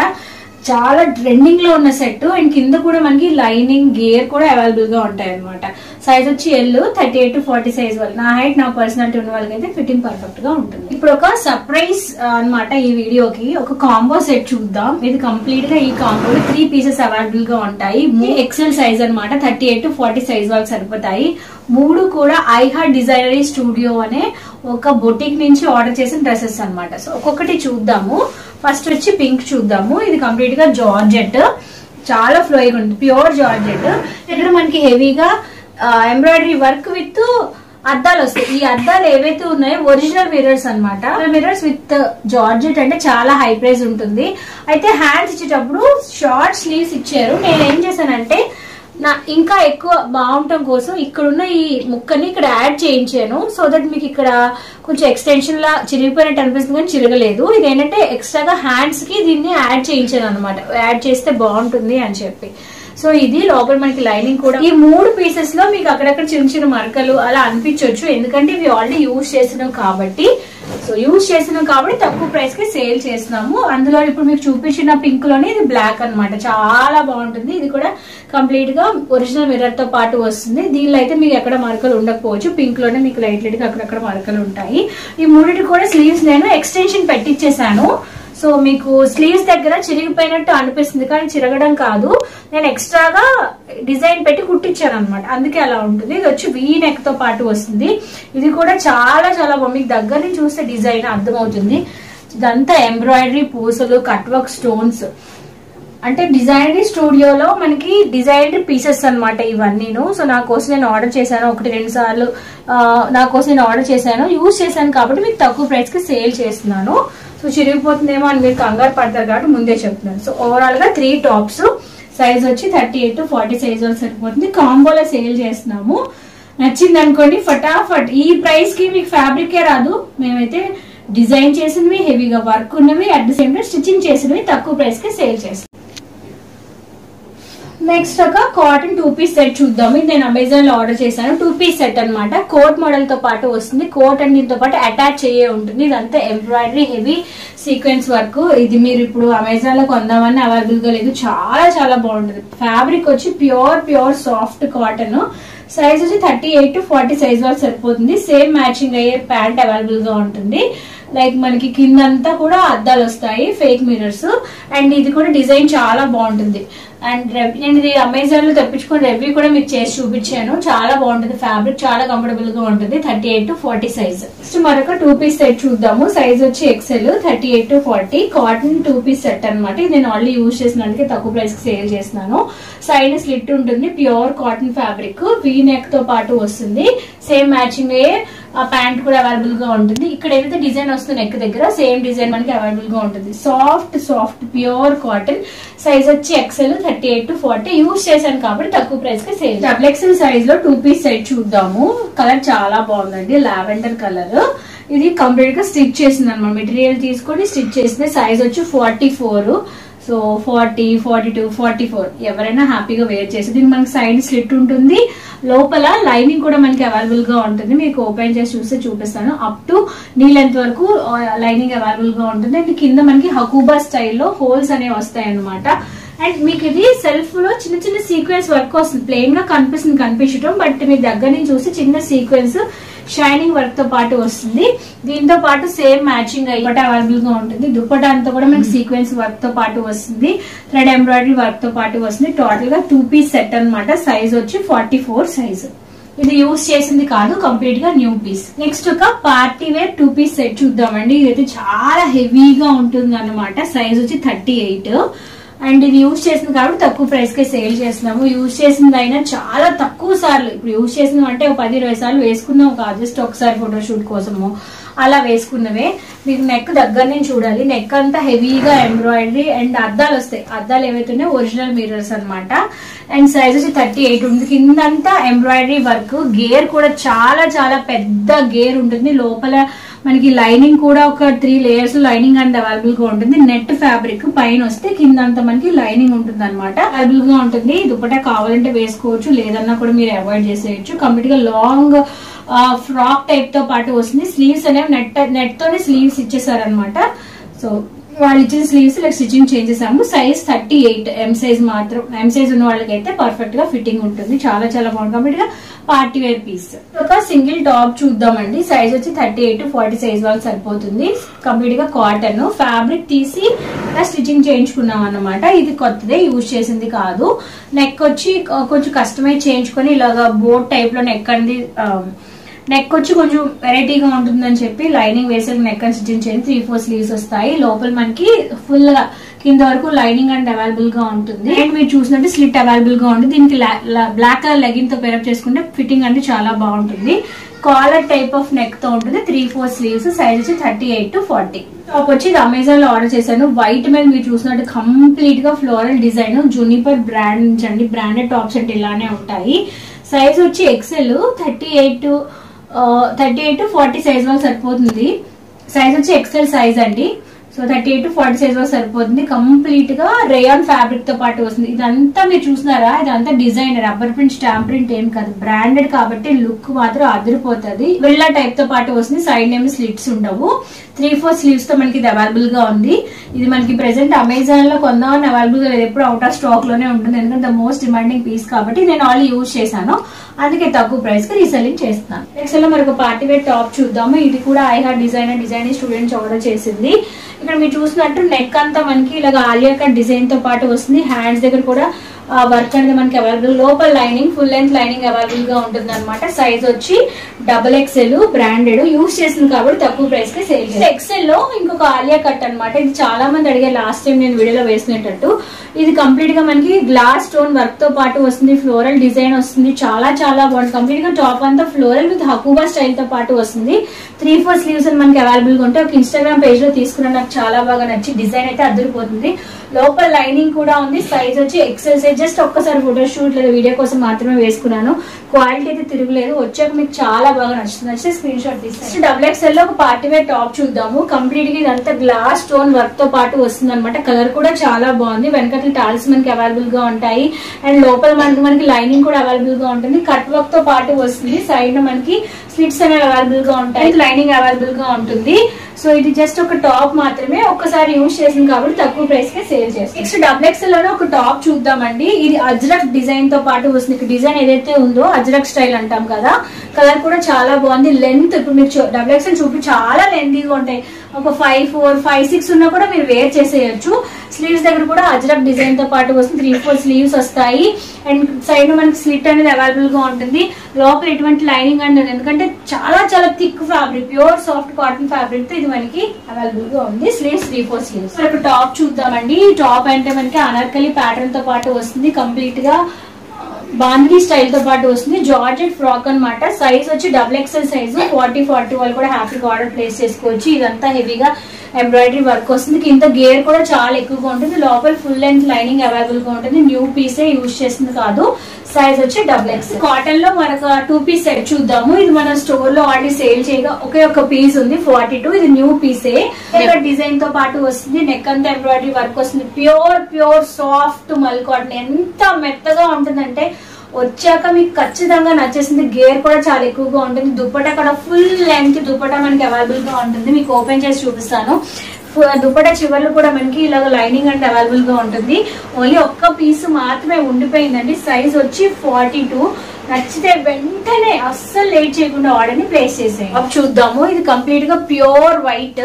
చాలా ట్రెండింగ్ లో ఉన్న సెట్. అండ్ కింద కూడా మనకి లైనింగ్, గేర్ కూడా అవైలబుల్ గా ఉంటాయి అనమాట. సైజ్ వచ్చి L 38 to 40 సైజ్ వాళ్ళు. నా హైట్, నా పర్సనాలిటీ ఉన్న వాళ్ళకి అయితే ఫిట్టింగ్ పర్ఫెక్ట్ గా ఉంటుంది. ఇప్పుడు ఒక సర్ప్రైజ్ అనమాట. ఈ వీడియోకి ఒక కాంబో సెట్ చూద్దాం. ఇది కంప్లీట్ గా ఈ కాంబోలో 3 పీసెస్ అవైలబుల్ గా ఉంటాయి. XL సైజ్ అనమాట. 38 to 40 సైజ్ వాళ్ళకి సరిపోతాయి. 3 కూడా ఐహార్ట్ డిజైనరీ స్టూడియో అనే ఒక బొటిక్ నుంచి ఆర్డర్ చేసిన డ్రెస్సెస్ అనమాట. సో ఒక్కొక్కటి చూద్దాము. ఫస్ట్ వచ్చి పింక్ చూద్దాము. ఇది కంప్లీట్ గా జార్జెట్. చాలా ఫ్లోయింగ్ ఉంటుంది. Pure georgette. ఇక్కడ మనకి హెవీగా ఎంబ్రాయిడరీ వర్క్ విత్ అద్దాలు వస్తాయి. ఈ అద్దాలు ఏవైతే ఉన్నాయో ఒరిజినల్ మిర్రర్స్ అనమాట. మిర్రర్స్ విత్ జార్జెట్ అంటే చాలా హై ప్రైస్ ఉంటుంది. అయితే హ్యాండ్స్ ఇచ్చేటప్పుడు షార్ట్ స్లీవ్స్ ఇచ్చారు. నేను ఏం చేశానంటే ఇంకా ఎక్కువ బాగుండటం కోసం ఇక్కడున్న ఈ ముక్కని ఇక్కడ యాడ్ చేయించాను. సో దట్ మీకు ఇక్కడ కొంచెం ఎక్స్టెన్షన్ లా చిరిగిపోయినట్టు అనిపిస్తుంది కానీ చిరగలేదు. ఇదేంటంటే ఎక్స్ట్రాగా హ్యాండ్స్ కి దీన్ని యాడ్ చేయించాను అనమాట. యాడ్ చేస్తే బాగుంటుంది అని చెప్పి. సో ఇది లోపల మనకి లైనింగ్ కూడా. ఈ 3 పీసెస్ లో మీకు అక్కడక్కడ చిన్న చిన్న మరకలు అలా అనిపించవచ్చు. ఎందుకంటే ఇవి ఆల్రెడీ యూజ్ చేస్తున్నాం కాబట్టి. సో యూజ్ చేస్తున్నాం కాబట్టి తక్కువ ప్రైస్ కి సేల్ చేస్తున్నాము. అందులో ఇప్పుడు మీకు చూపించిన పింక్ లోనే ఇది బ్లాక్ అనమాట. చాలా బాగుంటుంది. ఇది కూడా కంప్లీట్ గా ఒరిజినల్ మిర్రర్ తో పాటు వస్తుంది. దీనిలో అయితే మీకు ఎక్కడ మరకలు ఉండకపోవచ్చు. పింక్ లోనే మీకు లైట్ లైట్ గా అక్కడక్కడ మరకలు ఉంటాయి. ఈ 3 కూడా స్లీవ్స్ నేను ఎక్స్టెన్షన్ పెట్టించేసాను. సో మీకు స్లీవ్స్ దగ్గర చిరిగిపోయినట్టు అనిపిస్తుంది, కానీ చిరగడం కాదు. నేను ఎక్స్ట్రాగా డిజైన్ పెట్టి కుట్టించాను అనమాట, అందుకే అలా ఉంటుంది. ఇది వచ్చి వీ నెక్ తో పాటు వస్తుంది. ఇది కూడా చాలా చాలా బాగుంది, మీకు దగ్గర నుంచి చూస్తే డిజైన్ అర్థమవుతుంది. ఇదంతా ఎంబ్రాయిడరీ, పూసలు, కట్ వర్క్, స్టోన్స్, అంటే డిజైనరీ స్టూడియోలో మనకి డిజైనరీ పీసెస్ అనమాట ఇవన్నీను. సో నా కోసం నేను ఆర్డర్ చేశాను, 1-2 సార్లు నా కోసం నేను ఆర్డర్ చేశాను, యూజ్ చేశాను కాబట్టి మీకు తక్కువ ప్రైస్ కి సేల్ చేస్తున్నాను. సో చిరిగిపోతుందేమో అని మీరు కంగారు పడతారు కాబట్టి ముందే చెప్తున్నాను. సో ఓవరాల్ గా 3 టాప్స్, సైజ్ వచ్చి 38 to 40 సైజ్ వరకు సరిపోతుంది. కాంబోలో సేల్ చేస్తున్నాము. నచ్చింది అనుకోండి ఫటాఫట్. ఈ ప్రైస్ కి మీకు ఫ్యాబ్రికే రాదు, మేమైతే డిజైన్ చేసినవి, హెవీగా వర్క్ ఉన్నవి, at the same time stitching చేసినవి తక్కువ ప్రైస్ కి సేల్ చేస్తాం. నెక్స్ట్ ఒక కాటన్ 2-piece సెట్ చూద్దాం. ఇది నేను అమెజాన్ లో ఆర్డర్ చేశాను. 2-piece సెట్ అనమాట. కోట్ మోడల్ తో పాటు వస్తుంది. కోట్ అండ్ దీంతో పాటు అటాచ్ అయ్యే ఉంటుంది. ఇదంతా ఎంబ్రాయిడరీ, హెవీ సీక్వెన్స్ వర్క్. ఇది మీరు ఇప్పుడు అమెజాన్ లో కొందామని అవైలబుల్ గా లేదు. చాలా చాలా బాగుంటుంది. ఫ్యాబ్రిక్ వచ్చి ప్యూర్ సాఫ్ట్ కాటన్. సైజ్ వచ్చి 38 to 40 సైజ్ వరకు సరిపోతుంది. సేమ్ మ్యాచింగ్ అయ్యే ప్యాంట్ అవైలబుల్ గా ఉంటుంది. లైక్ మనకి కిందంతా కూడా అద్దాలు వస్తాయి, ఫేక్ మిర్రర్స్. అండ్ ఇది కూడా డిజైన్ చాలా బాగుంటుంది. అండ్ నేను ఇది అమెజాన్ లో తెప్పించుకుని రివ్యూ కూడా మీకు చేసి చూపించాను. చాలా బాగుంటుంది, ఫ్యాబ్రిక్ చాలా కంఫర్టబుల్ గా ఉంటుంది. 38 to 40 సైజ్. నెక్స్ట్ మరొక 2-piece సెట్ చూద్దాము. సైజ్ వచ్చి XL, 38 to 40 cotton 2-piece set అనమాట. ఇది నేను ఆల్రెడీ యూజ్ చేసినందుకే తక్కువ ప్రైస్ కి సేల్ చేస్తున్నాను. సైడ్ స్లిట్ ఉంటుంది, pure cotton fabric, V neck తో పాటు వస్తుంది. సేమ్ మ్యాచింగ్ ప్యాంట్ కూడా అవైలబుల్ గా ఉంటుంది. ఇక్కడ ఏదైతే డిజైన్ వస్తుంది నెక్ దగ్గర, సేమ్ డిజైన్ మనకి అవైలబుల్ గా ఉంటుంది. Soft pure cotton. సైజ్ వచ్చి XL, 38 to 40 యూజ్ చేశాను కాబట్టి తక్కువ ప్రైస్ కి సేల్. XL సైజ్ లో 2-piece సెట్ చూద్దాము. కలర్ చాలా బాగుందండి, లావెండర్ కలర్. ఇది కంప్లీట్ గా స్టిచ్ చేసింది అనమాట. మెటీరియల్ తీసుకొని స్టిచ్ చేసింది. సైజ్ వచ్చి 44. సో 40, 42, 44 ఎవరైనా హ్యాపీగా వేర్ చేసి. దీనికి మనకి సైడ్ స్లిట్ ఉంటుంది, లోపల లైనింగ్ కూడా మనకి అవైలబుల్ గా ఉంటుంది. మీకు ఓపెన్ చేసి చూస్తే చూపిస్తాను. అప్ టు నీ లెంత్ వరకు లైనింగ్ అవైలబుల్ గా ఉంటుంది. అండ్ కింద మనకి హకూబా స్టైల్లో హోల్స్ అనేవి వస్తాయి అనమాట. అండ్ మీకు ఇది సెల్ఫ్ లో చిన్న సీక్వెన్స్ వర్క్ వస్తుంది. ప్లెయిన్ గా కనిపించడం, బట్ మీ దగ్గర నుంచి చూసి చిన్న సీక్వెన్స్ షైనింగ్ వర్క్ తో పాటు వస్తుంది. దీంతో పాటు సేమ్ మ్యాచింగ్ దుపట్టా అవైలబుల్ గా ఉంటుంది. దుపట్టా అంతా కూడా మనకి సీక్వెన్స్ వర్క్ తో పాటు వస్తుంది. థ్రెడ్ ఎంబ్రాయిడరీ వర్క్ తో పాటు వస్తుంది. టోటల్ గా 2-piece సెట్ అనమాట. సైజ్ వచ్చి 44 సైజ్. ఇది యూజ్ చేసింది కాదు, కంప్లీట్ గా న్యూ పీస్. నెక్స్ట్ ఒక పార్టీ వేర్ 2-piece సెట్ చూద్దామండి. ఇదైతే చాలా హెవీగా ఉంటుంది అనమాట. సైజ్ వచ్చి 38. అండ్ ఇది యూజ్ చేసింది కాబట్టి తక్కువ ప్రైస్ కి సేల్ చేస్తున్నాము. యూజ్ చేసింది అయినా చాలా తక్కువ సార్లు. ఇప్పుడు యూజ్ చేసింది అంటే 10-20 సార్లు వేసుకున్నాం కాదు, జస్ట్ ఒకసారి ఫోటోషూట్ కోసము అలా వేసుకున్నవే. మీకు నెక్ దగ్గర నుంచి చూడాలి. నెక్ అంతా హెవీగా ఎంబ్రాయిడరీ అండ్ అద్దాలు వస్తాయి. అద్దాలు ఏవైతే ఒరిజినల్ మిర్రర్స్ అనమాట. అండ్ సైజ్ వచ్చి 38 ఉంటుంది. కిందంతా ఎంబ్రాయిడరీ వర్క్. గేర్ కూడా చాలా చాలా పెద్ద గేర్ ఉంటుంది. లోపల మనకి లైనింగ్ కూడా ఒక 3 లేయర్స్ లైనింగ్ అండ్ అవైలబుల్ గా ఉంటుంది. నెట్ ఫ్యాబ్రిక్ పైన వస్తే కిందంతా మనకి లైనింగ్ ఉంటుంది అనమాట. అవైలబుల్ గా ఉంటుంది. దుపట్టా కావాలంటే వేసుకోవచ్చు, లేదన్నా కూడా మీరు అవాయిడ్ చేసేయచ్చు. కంప్లీట్ గా లాంగ్ ఫ్రాక్ టైప్ తో పాటు వస్తుంది. స్లీవ్స్ అనేవి నెట్ తోనే స్లీవ్స్ ఇచ్చేసారనమాట. సో వాళ్ళు ఇచ్చిన స్లీవ్స్ లైక్ స్టిచ్చింగ్ చేసేసాము. సైజ్ 38, ఎం సైజ్ మాత్రం. ఎం సైజ్ ఉన్న వాళ్ళకైతే పర్ఫెక్ట్ గా ఫిట్టింగ్ ఉంటుంది. చాలా చాలా బాగుంది. కంప్లీట్ గా పార్టీ వేర్ పీస్. ఒక సింగిల్ టాప్ చూద్దామండి. సైజ్ వచ్చి 38 to 40 సైజ్ వాళ్ళకి సరిపోతుంది. కంప్లీట్ గా కాటన్ ఫ్యాబ్రిక్ తీసి స్టిచ్చింగ్ చేయించుకున్నాం అన్నమాట. ఇది కొత్తదే, యూజ్ చేసింది కాదు. నెక్ వచ్చి కొంచెం కస్టమైజ్ చేయించుకొని ఇలాగా బోట్ టైప్ లో నెక్ వచ్చి కొంచెం వెరైటీగా ఉంటుందని చెప్పి లైనింగ్ వేసే నెక్ అండ్ స్టిచ్చింగ్ చేయండి. 3-4 స్లీవ్స్ వస్తాయి. లోపల మనకి ఫుల్ గా కింద వరకు లైనింగ్ అండ్ అవైలబుల్ గా ఉంటుంది. అండ్ మీరు చూసినట్టు స్లిట్ అవైలబుల్ గా ఉంటుంది. దీనికి బ్లాక్ కలర్ లెగిన్ తో పేరప్ చేసుకుంటే ఫిట్టింగ్ అంటే చాలా బాగుంటుంది. కాలర్ టైప్ ఆఫ్ నెక్ తో ఉంటుంది. 3-4 స్లీవ్స్. సైజ్ వచ్చి 38 to 40. టాప్ వచ్చి ఇది అమెజాన్ లో ఆర్డర్ చేశాను. వైట్ మీద మీరు చూసినట్టు కంప్లీట్ గా ఫ్లోరల్ డిజైన్. జూనిపర్ బ్రాండ్ నుంచి అండి. బ్రాండెడ్ టాప్స్ అంటే ఇలానే ఉంటాయి. సైజ్ వచ్చి XL, 38 to 40 సైజ్ వరకు సరిపోతుంది. సైజ్ వచ్చి XL సైజ్ అండి. సో 38 to 40 సైజ్ వరకు సరిపోతుంది. కంప్లీట్ గా రేయాన్ ఫ్యాబ్రిక్ తో పాటు వస్తుంది. ఇదంతా మీరు చూస్తున్నారా, ఇదంతా design, rubber print, stamp print ఏం కాదు. బ్రాండెడ్ కాబట్టి లుక్ మాత్రం అదిరిపోతుంది. విల్లా టైప్ తో పాటు వస్తుంది. సైడ్ ఏమి స్లిట్స్ ఉండవు. 3-4 స్లీవ్స్ తో మనకి ఇది అవైలబుల్ గా ఉంది. ఇది మనకి ప్రెసెంట్ అమెజాన్ లో కొందామని అవైలబుల్ గా లేదు. ఎప్పుడు అవుట్ ఆఫ్ స్టాక్ లోనే ఉంటుంది. ఎందుకంటే ద మోస్ట్ డిమాండింగ్ పీస్ కాబట్టి నేను ఆల్రెడీ యూజ్ చేశాను. అందుకే తక్కువ ప్రైస్ కి రీసెల్లింగ్ చేస్తున్నాను. నెక్స్ట్ లో మరొక పార్టీ వేర్ టాప్ చూద్దాము. ఇది కూడా I heart designer students order చేసింది. ఇక్కడ మీరు చూసినట్టు నెక్ అంతా మనకి ఇలాగ ఆలియా కట్ డిజైన్ తో పాటు వస్తుంది. హ్యాండ్స్ దగ్గర కూడా వర్క్ అనేది మనకి అవైలబుల్. లోపల lining full length lining available గా ఉంటుంది అనమాట. సైజ్ వచ్చి XXL బ్రాండెడ్, యూస్ చేసింది కాబట్టి తక్కువ ప్రైస్ కి సేల్ చేస్తాం. XL లో ఇంకొక ఆలియా కట్ అనమాట. ఇది చాలా మంది అడిగే లాస్ట్ టైం నేను వీడియోలో వేసినట్టు. ఇది కంప్లీట్ గా మనకి గ్లాస్ స్టోన్ వర్క్ తో పాటు వస్తుంది. ఫ్లోరల్ డిజైన్ వస్తుంది. చాలా చాలా బాగుంది. కంప్లీట్ గా టాప్ అంతా ఫ్లోరల్ విత్ హకూబా స్టైల్ తో పాటు వస్తుంది. 3/4 స్లీవ్స్ అని మనకి అవైలబుల్ గా ఉంటాయి. ఒక ఇన్స్టాగ్రామ్ పేజ్ లో తీసుకున్నా, నాకు చాలా బాగా నచ్చి డిజైన్ అయితే అదిరిపోతుంది. లోపల లైనింగ్ కూడా ఉంది. సైజ్ వచ్చి XL సైజ్. జస్ట్ ఒక్కసారి ఫోటో షూట్ లేదా వీడియో కోసం మాత్రమే వేసుకున్నాను. క్వాలిటీ అయితే తిరగలేదు. వచ్చాక మీకు చాలా బాగా నచ్చుతుంది. నచ్చితే స్క్రీన్ షాట్ తీస్తాను. XXL లో ఒక పార్టీ వేర్ టాప్ చూద్దాము. కంప్లీట్ గా ఇదంతా గ్లాస్ స్టోన్ వర్క్ తో పాటు వస్తుంది అనమాట. కలర్ కూడా చాలా బాగుంది. వెనకట్ల టాల్స్ మనకి అవైలబుల్ గా ఉంటాయి. అండ్ లోపల మనకి లైనింగ్ కూడా అవైలబుల్ గా ఉంటుంది. కట్ వర్క్ తో పాటు వస్తుంది. సైడ్ మనకి స్లిట్స్ అనేవి అవైలబుల్ గా ఉంటాయి. లైనింగ్ అవైలబుల్ గా ఉంటుంది. సో ఇది జస్ట్ ఒక టాప్ మాత్రమే, ఒక్కసారి యూజ్ చేసింది కాబట్టి తక్కువ ప్రైస్ కే సేల్ చేస్తాం. నెక్స్ట్ XXL లోనే ఒక టాప్ చూద్దామండి. ఇది అజ్రక్ డిజైన్ తో పాటు వస్తుంది. డిజైన్ ఏదైతే ఉందో అజ్రక్ స్టైల్ అంటాం కదా. కలర్ కూడా చాలా బాగుంది. లెంత్ ఇప్పుడు మీకు XXL చూపి చాలా లెంతీగా ఉంటాయి. ఒక 5, 4, 5, 6 ఉన్నా కూడా మీరు వేర్ చేసేయచ్చు. స్లీవ్స్ దగ్గర కూడా అజ్రక్ డిజైన్ తో పాటు వస్తుంది. 3/4 స్లీవ్స్ వస్తాయి. అండ్ సైడ్ మనకి స్లిట్ అనేది అవైలబుల్ గా ఉంటుంది. లోపల ఎటువంటి లైనింగ్ అనేది, ఎందుకంటే చాలా చాలా thick fabric, pure soft cotton fabric తో ఇది మనకి అవైలబుల్ గా ఉంది. Sleeves 3/4 sleeves. ఇప్పుడు టాప్ చూద్దామండి. టాప్ అంటే మనకి అనార్కలి ప్యాటర్న్ తో పాటు వస్తుంది. కంప్లీట్ గా బాందీ స్టైల్ తో పాటు వస్తుంది. జార్జెట్ ఫ్రాక్ అనమాట. సైజ్ వచ్చి XXL సైజు. 40 వాళ్ళు కూడా హ్యాపీగా ఆర్డర్ ప్లేస్ చేసుకోవచ్చు. ఇదంతా హెవీగా ఎంబ్రాయిడరీ వర్క్ వస్తుంది. కింద గేర్ కూడా చాలా ఎక్కువగా ఉంటుంది. లోపల ఫుల్ లెంత్ లైనింగ్ అవైలబుల్ గా ఉంటుంది. న్యూ పీసే యూజ్ చేస్తుంది కాదు. సైజ్ వచ్చి XXL. కాటన్ లో మనకు 2 పీస్ సెట్ చూద్దాము. ఇది మన స్టోర్ లో ఆల్రెడీ సేల్ చేయగా ఒకే ఒక పీస్ ఉంది 42. ఇది న్యూ పీసే. డిజైన్ తో పాటు వస్తుంది. నెక్ అంతా ఎంబ్రాయిడరీ వర్క్ వస్తుంది. ప్యూర్ సాఫ్ట్ మల్ కాటన్. ఎంత మెత్తగా ఉంటుందంటే వచ్చాక మీకు ఖచ్చితంగా నచ్చేసింది. గేర్ కూడా చాలా ఎక్కువగా ఉంటుంది. దుప్పటా కూడా ఫుల్ లెంత్ దుప్పటా మనకి అవైలబుల్ గా ఉంటుంది. మీకు ఓపెన్ చేసి చూపిస్తాను. దుప్పటా చివర్లు కూడా మనకి ఇలాగ లైనింగ్ అంటే అవైలబుల్ గా ఉంటుంది. ఓన్లీ ఒక్క పీస్ మాత్రమే ఉండిపోయిందండి. సైజ్ వచ్చి 42. నచ్చితే వెంటనే అస్సలు లేట్ చేయకుండా ఆర్డర్ ని ప్లేస్ చేసేయండి. చూద్దాము. ఇది కంప్లీట్ గా pure white.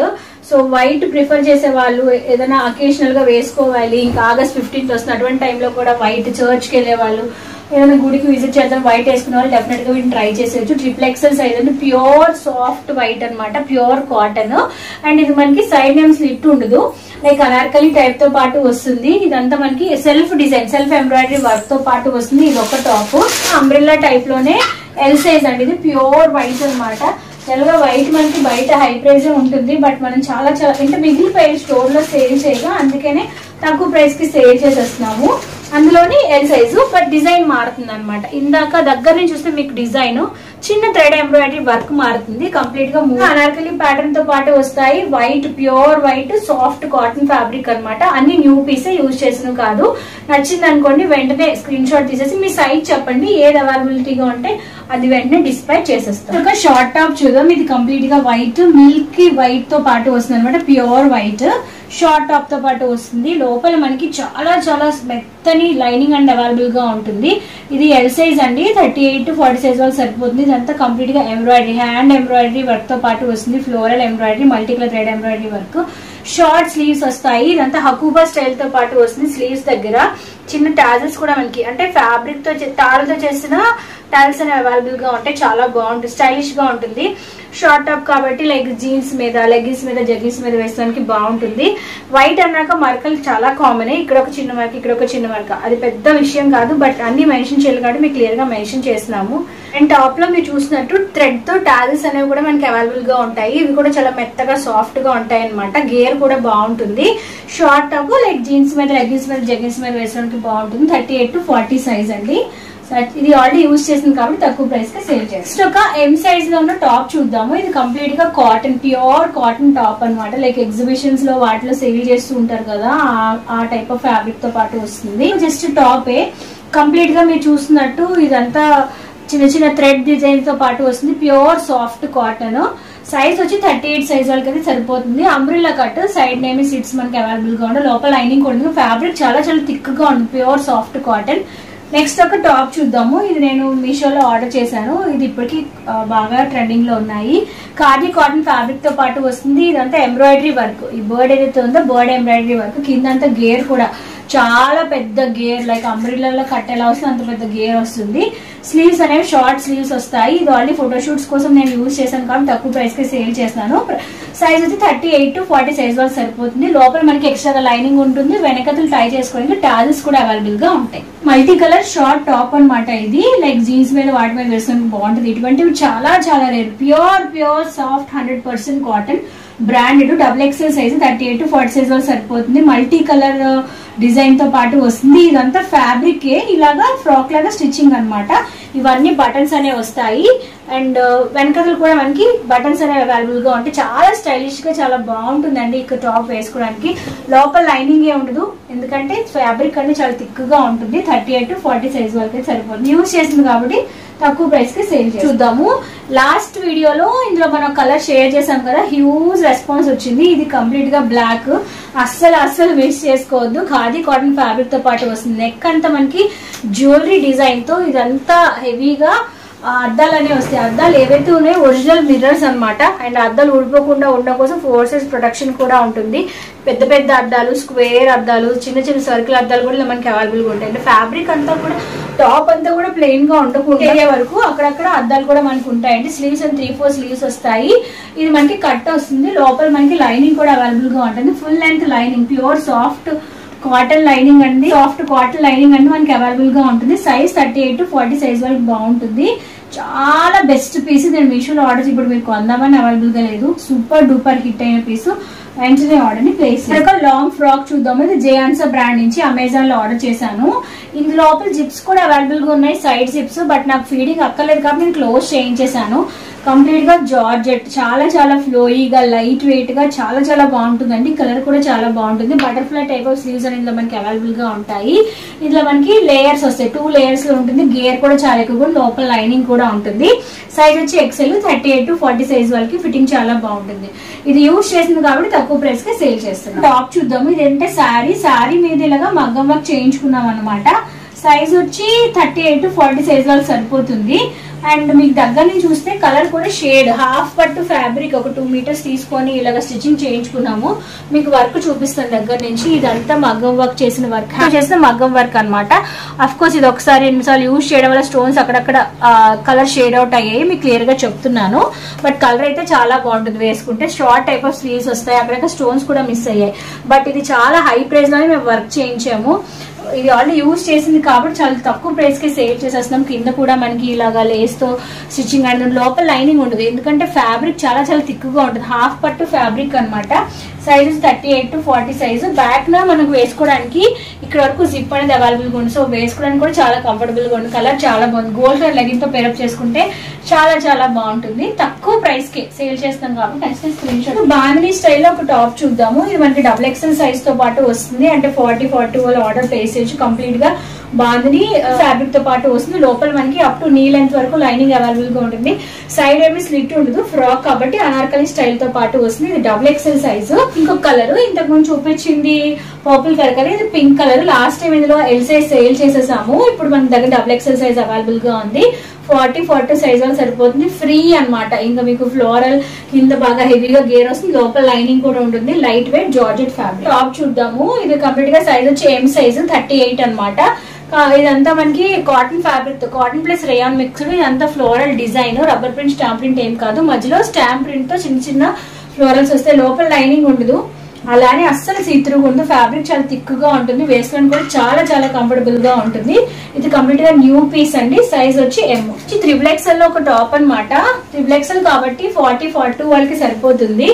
So white prefer చేసే వాళ్ళు, ఏదైనా అకేషనల్ గా వేసుకోవాలి, ఇంకా August 15th వస్తుంది, అటువంటి టైంలో కూడా వైట్, చర్చ్ కి వెళ్లే వాళ్ళు, ఏదైనా గుడికి విజిట్ చేద్దాం వైట్ వేసుకునే వాళ్ళు డెఫినెట్ గా వీటిని ట్రై చేసేయచ్చు. XXL సైజ్ అంటే ప్యూర్ సాఫ్ట్ వైట్ అనమాట. Pure cotton. అండ్ ఇది మనకి సైడ్ నేమ్ స్లిట్ ఉండదు. లైక్ అనార్కలి టైప్ తో పాటు వస్తుంది. ఇదంతా మనకి self design, self embroidery work తో పాటు వస్తుంది. ఇది ఒక టాప్. అంబ్రెల్లా టైప్ లోనే L సైజ్ అండి. ఇది ప్యూర్ వైట్ అనమాట. జనరల్గా వైట్ మనకి బయట హై ప్రైస్ ఉంటుంది. బట్ మనం చాలా అంటే మిగిలిపోయి స్టోర్ లో సేల్ చేయగా, అందుకనే తక్కువ ప్రైస్ కి సేల్ చేసేస్తున్నాము. అందులోని L సైజు. బట్ డిజైన్ మారుతుంది అనమాట. ఇందాక దగ్గర నుంచి చూస్తే మీకు డిజైన్ చిన్న థ్రెడ్ ఎంబ్రాయిడరీ వర్క్ మారుతుంది. కంప్లీట్ గా అనార్కలి ప్యాటర్న్ తో పాటు వస్తాయి. White, pure white soft cotton fabric అనమాట. అన్ని న్యూ పీసే యూజ్ చేసిన కాదు. నచ్చింది అనుకోండి వెంటనే స్క్రీన్ షాట్ తీసేసి మీ సైజ్ చెప్పండి. ఏది అవైలబిలిటీగా ఉంటే అది వెంటనే డిస్పాచ్ చేసేస్తాం. ఒక షార్ట్ టాప్ చూద్దాం. ఇది కంప్లీట్ గా వైట్, మిల్కీ వైట్ తో పాటు వస్తుంది అనమాట. ప్యూర్ వైట్ షార్ట్ టాప్ తో పాటు వస్తుంది. లోపల మనకి చాలా చాలా మెత్తని లైనింగ్ అండ్ అవైలబుల్ గా ఉంటుంది. ఇది L సైజ్ అండి. 38 to 40 సైజ్ వాళ్ళు సరిపోతుంది. ఇదంతా కంప్లీట్ గా ఎంబ్రాయిడరీ, హ్యాండ్ ఎంబ్రాయిడరీ వర్క్ తో పాటు వస్తుంది. Floral embroidery, multi colour thread embroidery work. Short sleeves వస్తాయి. ఇదంతా హకూబా స్టైల్ తో పాటు వస్తుంది. స్లీవ్స్ దగ్గర చిన్న టాజల్స్ కూడా మనకి అంటే ఫ్యాబ్రిక్ తో తాడుతో చేసిన టాజల్స్ అనేవి అవైలబుల్ గా ఉంటాయి. చాలా బాగుంటుంది, స్టైలిష్ గా ఉంటుంది. షార్ట్ టాప్ కాబట్టి లైక్ జీన్స్ మీద, లెగ్గిన్స్ మీద, జగ్గిన్స్ మీద వేయడానికి బాగుంటుంది. వైట్ అన్నాక మరకలు చాలా కామన్. ఇక్కడ ఒక చిన్న మరక, ఇక్కడ ఒక చిన్న మరక, అది పెద్ద విషయం కాదు. బట్ అన్ని మెన్షన్ చేయాలి కాబట్టి మీకు క్లియర్ గా మెన్షన్ చేస్తున్నాము. అండ్ టాప్ లో మీరు చూసినట్టు థ్రెడ్ తో టాజల్స్ అనేవి కూడా మనకి అవైలబుల్ గా ఉంటాయి. ఇవి కూడా చాలా మెత్తగా సాఫ్ట్ గా ఉంటాయి అనమాట. గేర్ కూడా బాగుంటుంది. షార్ట్ టాప్ లైక్ జీన్స్ మీద, లెగ్గిన్స్ మీద, జగ్గిన్స్ మీద వేసడానికి బాగుంటుంది. 38 to 40 సైజ్ అండి. ఇది ఆల్రెడీ యూజ్ చేసింది కాబట్టి తక్కువ ప్రైస్ కి సేల్ చేస్తాం. ఒక M సైజ్ లో ఉన్న టాప్ చూద్దాము. ఇది కంప్లీట్ గా కాటన్, ప్యూర్ కాటన్ టాప్ అనమాట. లైక్ ఎగ్జిబిషన్స్ లో వాటిలో సేల్ చేస్తూ ఉంటారు కదా, ఆ టైప్ ఆఫ్ ఫ్యాబ్రిక్ తో పాటు వస్తుంది. జస్ట్ టాపే. కంప్లీట్ గా మీరు చూస్తున్నట్టు ఇదంతా చిన్న చిన్న థ్రెడ్ డిజైన్ తో పాటు వస్తుంది. Pure soft cotton. సైజ్ వచ్చి 38 సైజ్ వాళ్ళకి అయితే సరిపోతుంది. Umbrella cut, side name sits మనకి అవైలబుల్ గా ఉంటుంది. లోపల లైనింగ్ కూడా ఫ్యాబ్రిక్ చాలా చాలా థిక్ గా ఉంటుంది. Pure soft cotton. నెక్స్ట్ ఒక టాప్ చూద్దాము. ఇది నేను మీషోలో ఆర్డర్ చేశాను. ఇది ఇప్పటికి బాగా ట్రెండింగ్ లో ఉన్నాయి. ఖాదీ కాటన్ ఫ్యాబ్రిక్ తో పాటు వస్తుంది. ఇదంతా ఎంబ్రాయిడరీ వర్క్. ఈ బర్డ్ ఏదైతే ఉందో బర్డ్ ఎంబ్రాయిడరీ వర్క్. కిందంతా గేర్ కూడా చాలా పెద్ద గేర్, లైక్ అంబ్రిల్లాలో కట్టేలా వస్తుంది అంత పెద్ద గేర్ వస్తుంది. స్లీవ్స్ అనేవి షార్ట్ స్లీవ్స్ వస్తాయి. ఇది ఆల్రెడీ ఫోటోషూట్స్ కోసం నేను యూజ్ చేశాను కాబట్టి తక్కువ ప్రైస్ కి సేల్ చేస్తున్నాను. సైజ్ వచ్చి 38 to 40 సైజ్ వరకు సరిపోతుంది. లోపల మనకి ఎక్స్ట్రా లైనింగ్ ఉంటుంది. వెనకతలు టై చేసుకోవడానికి టాజెస్ కూడా అవైలబుల్ గా ఉంటాయి. మల్టీ కలర్ షార్ట్ టాప్ అనమాట. ఇది లైక్ జీన్స్ మీద వాటి మీద వేసుకోవడానికి బాగుంటుంది. ఇటువంటివి చాలా చాలా rare. Pure soft 100% cotton branded. XXL size 38 to 40 size వరకు సరిపోతుంది. మల్టీ కలర్ డిజైన్ తో పాటు వస్తుంది. ఇదంతా ఫ్యాబ్రిక్ ఇలాగా ఫ్రాక్ లాగా స్టిచ్చింగ్ అనమాట. ఇవన్నీ బటన్స్ అనేవి వస్తాయి. అండ్ వెనకలు కూడా మనకి బటన్స్ అనేవి అవైలబుల్ గా ఉంటాయి. చాలా స్టైలిష్ గా చాలా బాగుంటుందండి ఈ టాప్ వేసుకోవడానికి. లోపల లైనింగ్ ఏ ఉండదు, ఎందుకంటే ఫ్యాబ్రిక్ అనేది చాలా థిక్ గా ఉంటుంది. 38 to 40 సైజ్ వరకు సరిపోతుంది. యూజ్ చేసింది కాబట్టి తక్కువ ప్రైస్ కి సేల్ చూద్దాము. లాస్ట్ వీడియోలో ఇందులో మనం కలర్ షేర్ చేసాం కదా, హ్యూజ్ రెస్పాన్స్ వచ్చింది. ఇది కంప్లీట్ గా బ్లాక్. అస్సలు మిస్ చేసుకోవద్దు. ఖాదీ కాటన్ ఫ్యాబ్రిక్ తో పాటు వస్తుంది. నెక్ అంతా మనకి జ్యువెలరీ డిజైన్ తో ఇదంతా హెవీగా అద్దాలు అనేవి వస్తాయి. అద్దాలు ఏవైతే ఉన్నాయో ఒరిజినల్ మిర్రర్స్ అనమాట. అండ్ అద్దాలు ఊడిపోకుండా ఉండడం కోసం 4 sides ప్రొటెక్షన్ కూడా ఉంటుంది. పెద్ద పెద్ద అద్దాలు, స్క్వేర్ అద్దాలు, చిన్న చిన్న సర్కిల్ అద్దాలు కూడా మనకి అవైలబుల్ గా ఉంటాయి. అంటే ఫ్యాబ్రిక్ అంతా కూడా టాప్ అంతా కూడా ప్లెయిన్ గా ఉండకుండా ఏరియా వరకు అక్కడక్కడ అద్దాలు కూడా మనకు ఉంటాయండి. స్లీవ్స్ అండ్ 3-4 స్లీవ్స్ వస్తాయి. ఇది మనకి కట్ వస్తుంది. లోపల మనకి లైనింగ్ కూడా అవైలబుల్ గా ఉంటుంది. Full length lining, pure soft cotton lining అండి. సాఫ్ట్ కాటన్ లైనింగ్ అండి మనకి అవైలబుల్ గా ఉంటుంది. సైజ్ 38 to 40 సైజ్ వరకు బాగుంటుంది. చాలా బెస్ట్ పీస్. నేను మీషోలో ఆర్డర్ ఇప్పుడు మీరు కొందామని అవైలబుల్ గా లేదు. సూపర్ డూపర్ హిట్ అయిన పీస్. వెంటనే ఆర్డర్ ని ప్లేస్ చేస్తాను. లాంగ్ ఫ్రాక్ చూద్దాము. ఇది జేయాన్సా బ్రాండ్ నుంచి అమెజాన్ లో ఆర్డర్ చేశాను. ఇందులో లోపల జిప్స్ కూడా అవైలబుల్ గా ఉన్నాయి, సైడ్ జిప్స్. బట్ నాకు ఫీడింగ్ అక్కర్లేదు కాబట్టి నేను క్లోజ్ చేయించేసాను. కంప్లీట్ గా జార్జెట్, చాలా చాలా ఫ్లోయిగా, లైట్ వెయిట్ గా చాలా చాలా బాగుంటుందండి. కలర్ కూడా చాలా బాగుంటుంది. బటర్ఫ్లై టైప్ ఆఫ్ స్లీవ్స్ అనేది మనకి అవైలబుల్ గా ఉంటాయి. ఇందులో మనకి లేయర్స్ వస్తాయి. 2 layers లో ఉంటుంది. గేర్ కూడా చాలా ఎక్కువ, లోపల లైనింగ్ కూడా ఉంటుంది. సైజ్ వచ్చి XL 38 to 40 సైజ్ వరకు. ఫిట్టింగ్ చాలా బాగుంటుంది. ఇది యూజ్ చేసింది కాబట్టి తక్కువ ప్రైస్ కి సేల్ చేస్తున్నాం. టాప్ చూద్దాము. ఇది ఏంటంటే శారీ మీద ఇలాగా మగ్గం వర్క్ చేయించుకున్నాం అనమాట. సైజ్ వచ్చి 38 to 40 సైజ్ వరకు సరిపోతుంది. అండ్ మీకు దగ్గర నుంచి చూస్తే కలర్ కూడా షేడ్ హాఫ్ పట్టు ఫ్యాబ్రిక్ ఒక 2 meters తీసుకొని ఇలాగ స్టిచ్చింగ్ చేయించుకున్నాము. మీకు వర్క్ చూపిస్తాను దగ్గర నుంచి. ఇదంతా మగ్గం వర్క్ చేసిన వర్క్, చేసిన మగ్గం వర్క్ అనమాట. అఫ్ కోర్స్ ఇది ఒకసారి 2 సార్లు యూజ్ చేయడం వల్ల స్టోన్స్ అక్కడక్కడ కలర్ షేడ్ అవుట్ అయ్యాయి. మీకు క్లియర్ గా చెప్తున్నాను. బట్ కలర్ అయితే చాలా బాగుంటుంది వేసుకుంటే. షార్ట్ టైప్ ఆఫ్ స్లీవ్స్ వస్తాయి. అక్కడక్కడ స్టోన్స్ కూడా మిస్ అయ్యాయి. బట్ ఇది చాలా హై ప్రైస్ లోనే మేము వర్క్ చేయించాము. ఇది ఆల్రెడీ యూజ్ చేసింది కాబట్టి చాలా తక్కువ ప్రైస్ కి సేల్ చేసేస్తున్నాం. కింద కూడా మనకి ఇలాగా లేస్ తో స్టిచ్చింగ్ అనేది. లోపల లైనింగ్ ఉండదు, ఎందుకంటే ఫ్యాబ్రిక్ చాలా చాలా థిక్గా ఉంటుంది. హాఫ్ పట్టు ఫ్యాబ్రిక్ అనమాట. Size 38 to 40 size. బ్యాక్ నా మనకు వేసుకోవడానికి ఇక్కడ వరకు జిప్ అనేది అవైలబుల్ గా ఉంది. సో వేసుకోవడానికి కూడా చాలా కంఫర్టబుల్ గా ఉంది. కలర్ చాలా బాగుంది. గోల్డ్ కలర్ లెగిన్ తో పేరప్ చేసుకుంటే చాలా చాలా బాగుంటుంది. తక్కువ ప్రైస్ కి సేల్ చేస్తాం కాబట్టి ఖచ్చితంగా స్క్రీన్ షాట్. బాందినీ స్టైల్లో ఒక టాప్ చూద్దాము. ఇది మనకి XXL సైజ్ తో పాటు వస్తుంది. అంటే 40-42 వాళ్ళు ఆర్డర్ ప్లేస్ చేయొచ్చు. కంప్లీట్ గా బాందినీ ఫ్యాబ్రిక్ తో పాటు వస్తుంది. లోపల మనకి అప్ టు నీ లెంత్ వరకు లైనింగ్ అవైలబుల్ గా ఉంటుంది. సైడ్ ఏమి స్లిట్ ఉండదు. ఫ్రాక్ కాబట్టి అనార్కలి స్టైల్ తో పాటు వస్తుంది. ఇది XXL సైజు. ఇంకొక కలర్ ఇంతకు ముందు చూపించింది పర్పుల్ కలర్ కదా, ఇది పింక్ కలర్. లాస్ట్ టైం ఇందులో ఎల్ సైజ్ సేల్ చేసేసాము. ఇప్పుడు మన దగ్గర XXL సైజ్ అవైలబుల్ గా ఉంది. 40-42 సైజ్ వరకు సరిపోతుంది. ఫ్రీ అనమాట. ఇంకా మీకు ఫ్లోరల్ కింద బాగా హెవీగా గేర్ వస్తుంది. లోపల లైనింగ్ కూడా ఉంటుంది. Light weight georgette fabric. Top చూద్దాము. ఇది కంప్లీట్ గా సైజ్ వచ్చి M సైజ్ 38 అనమాట. ఇదంతా మనకి కాటన్ ఫ్యాబ్రిక్ తో, కాటన్ ప్లస్ రేయాన్ మిక్స్డ్. ఇదంతా floral design. Rubber print, stamp print ఏం కాదు. మధ్యలో స్టాంప్ ప్రింట్ తో చిన్న చిన్న ఫ్లోరల్స్ వస్తాయి. లోపల లైనింగ్ ఉండదు. అలానే అస్సలు సీత్రూగా ఉంటుంది. ఫ్యాబ్రిక్ చాలా థిక్గా ఉంటుంది. వేసుకోవడానికి కూడా చాలా చాలా కంఫర్టబుల్ గా ఉంటుంది. ఇది కంప్లీట్ గా న్యూ పీస్ అండి. సైజ్ వచ్చి M. XXL లో ఒక టాప్ అనమాట. XXL కాబట్టి 40-42 వాళ్ళకి సరిపోతుంది.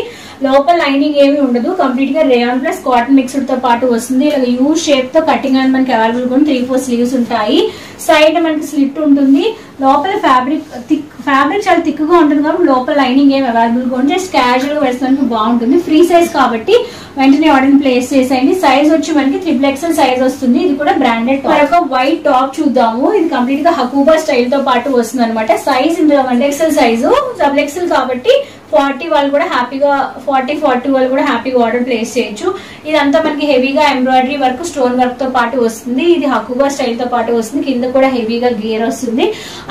లోపల లైనింగ్ ఏమి ఉండదు. కంప్లీట్ గా రేయాన్ ప్లస్ కాటన్ మిక్స్డ్ తో పాటు వస్తుంది. ఇలా యూ షేప్ తో కటింగ్ అని మనకి అవైలబుల్ గా 3-4 స్లీవ్స్ ఉంటాయి. సైడ్ మనకి స్లిట్ ఉంటుంది. లోపల ఫ్యాబ్రిక్ చాలా థిక్ గా ఉంటుంది కాబట్టి లోపల లైనింగ్ ఏమి అవైలబుల్ గా ఉంటుంది. జస్ట్ క్యాజువల్ గా వేసుకోవడానికి బాగుంటుంది. ఫ్రీ సైజ్ కాబట్టి వెంటనే ఆర్డర్ ప్లేస్ చేసేయండి. సైజ్ వచ్చి మనకి XXL సైజ్ వస్తుంది. ఇది కూడా బ్రాండెడ్. ఒక వైట్ టాప్ చూద్దాము. ఇది కంప్లీట్ గా హకూబా స్టైల్ తో పాటు వస్తుంది అనమాట. సైజ్ ఇందులో XXL సైజు. XXL కాబట్టి 40 వాళ్ళు కూడా హ్యాపీగా 40 వాళ్ళు కూడా హ్యాపీగా ఆర్డర్ ప్లేస్ చేయొచ్చు. ఇదంతా మనకి హెవీగా ఎంబ్రాయిడరీ వర్క్, స్టోన్ వర్క్ తో పాటు వస్తుంది. ఇది హకుబా స్టైల్ తో పాటు వస్తుంది. కింద కూడా హెవీగా గేర్ వస్తుంది.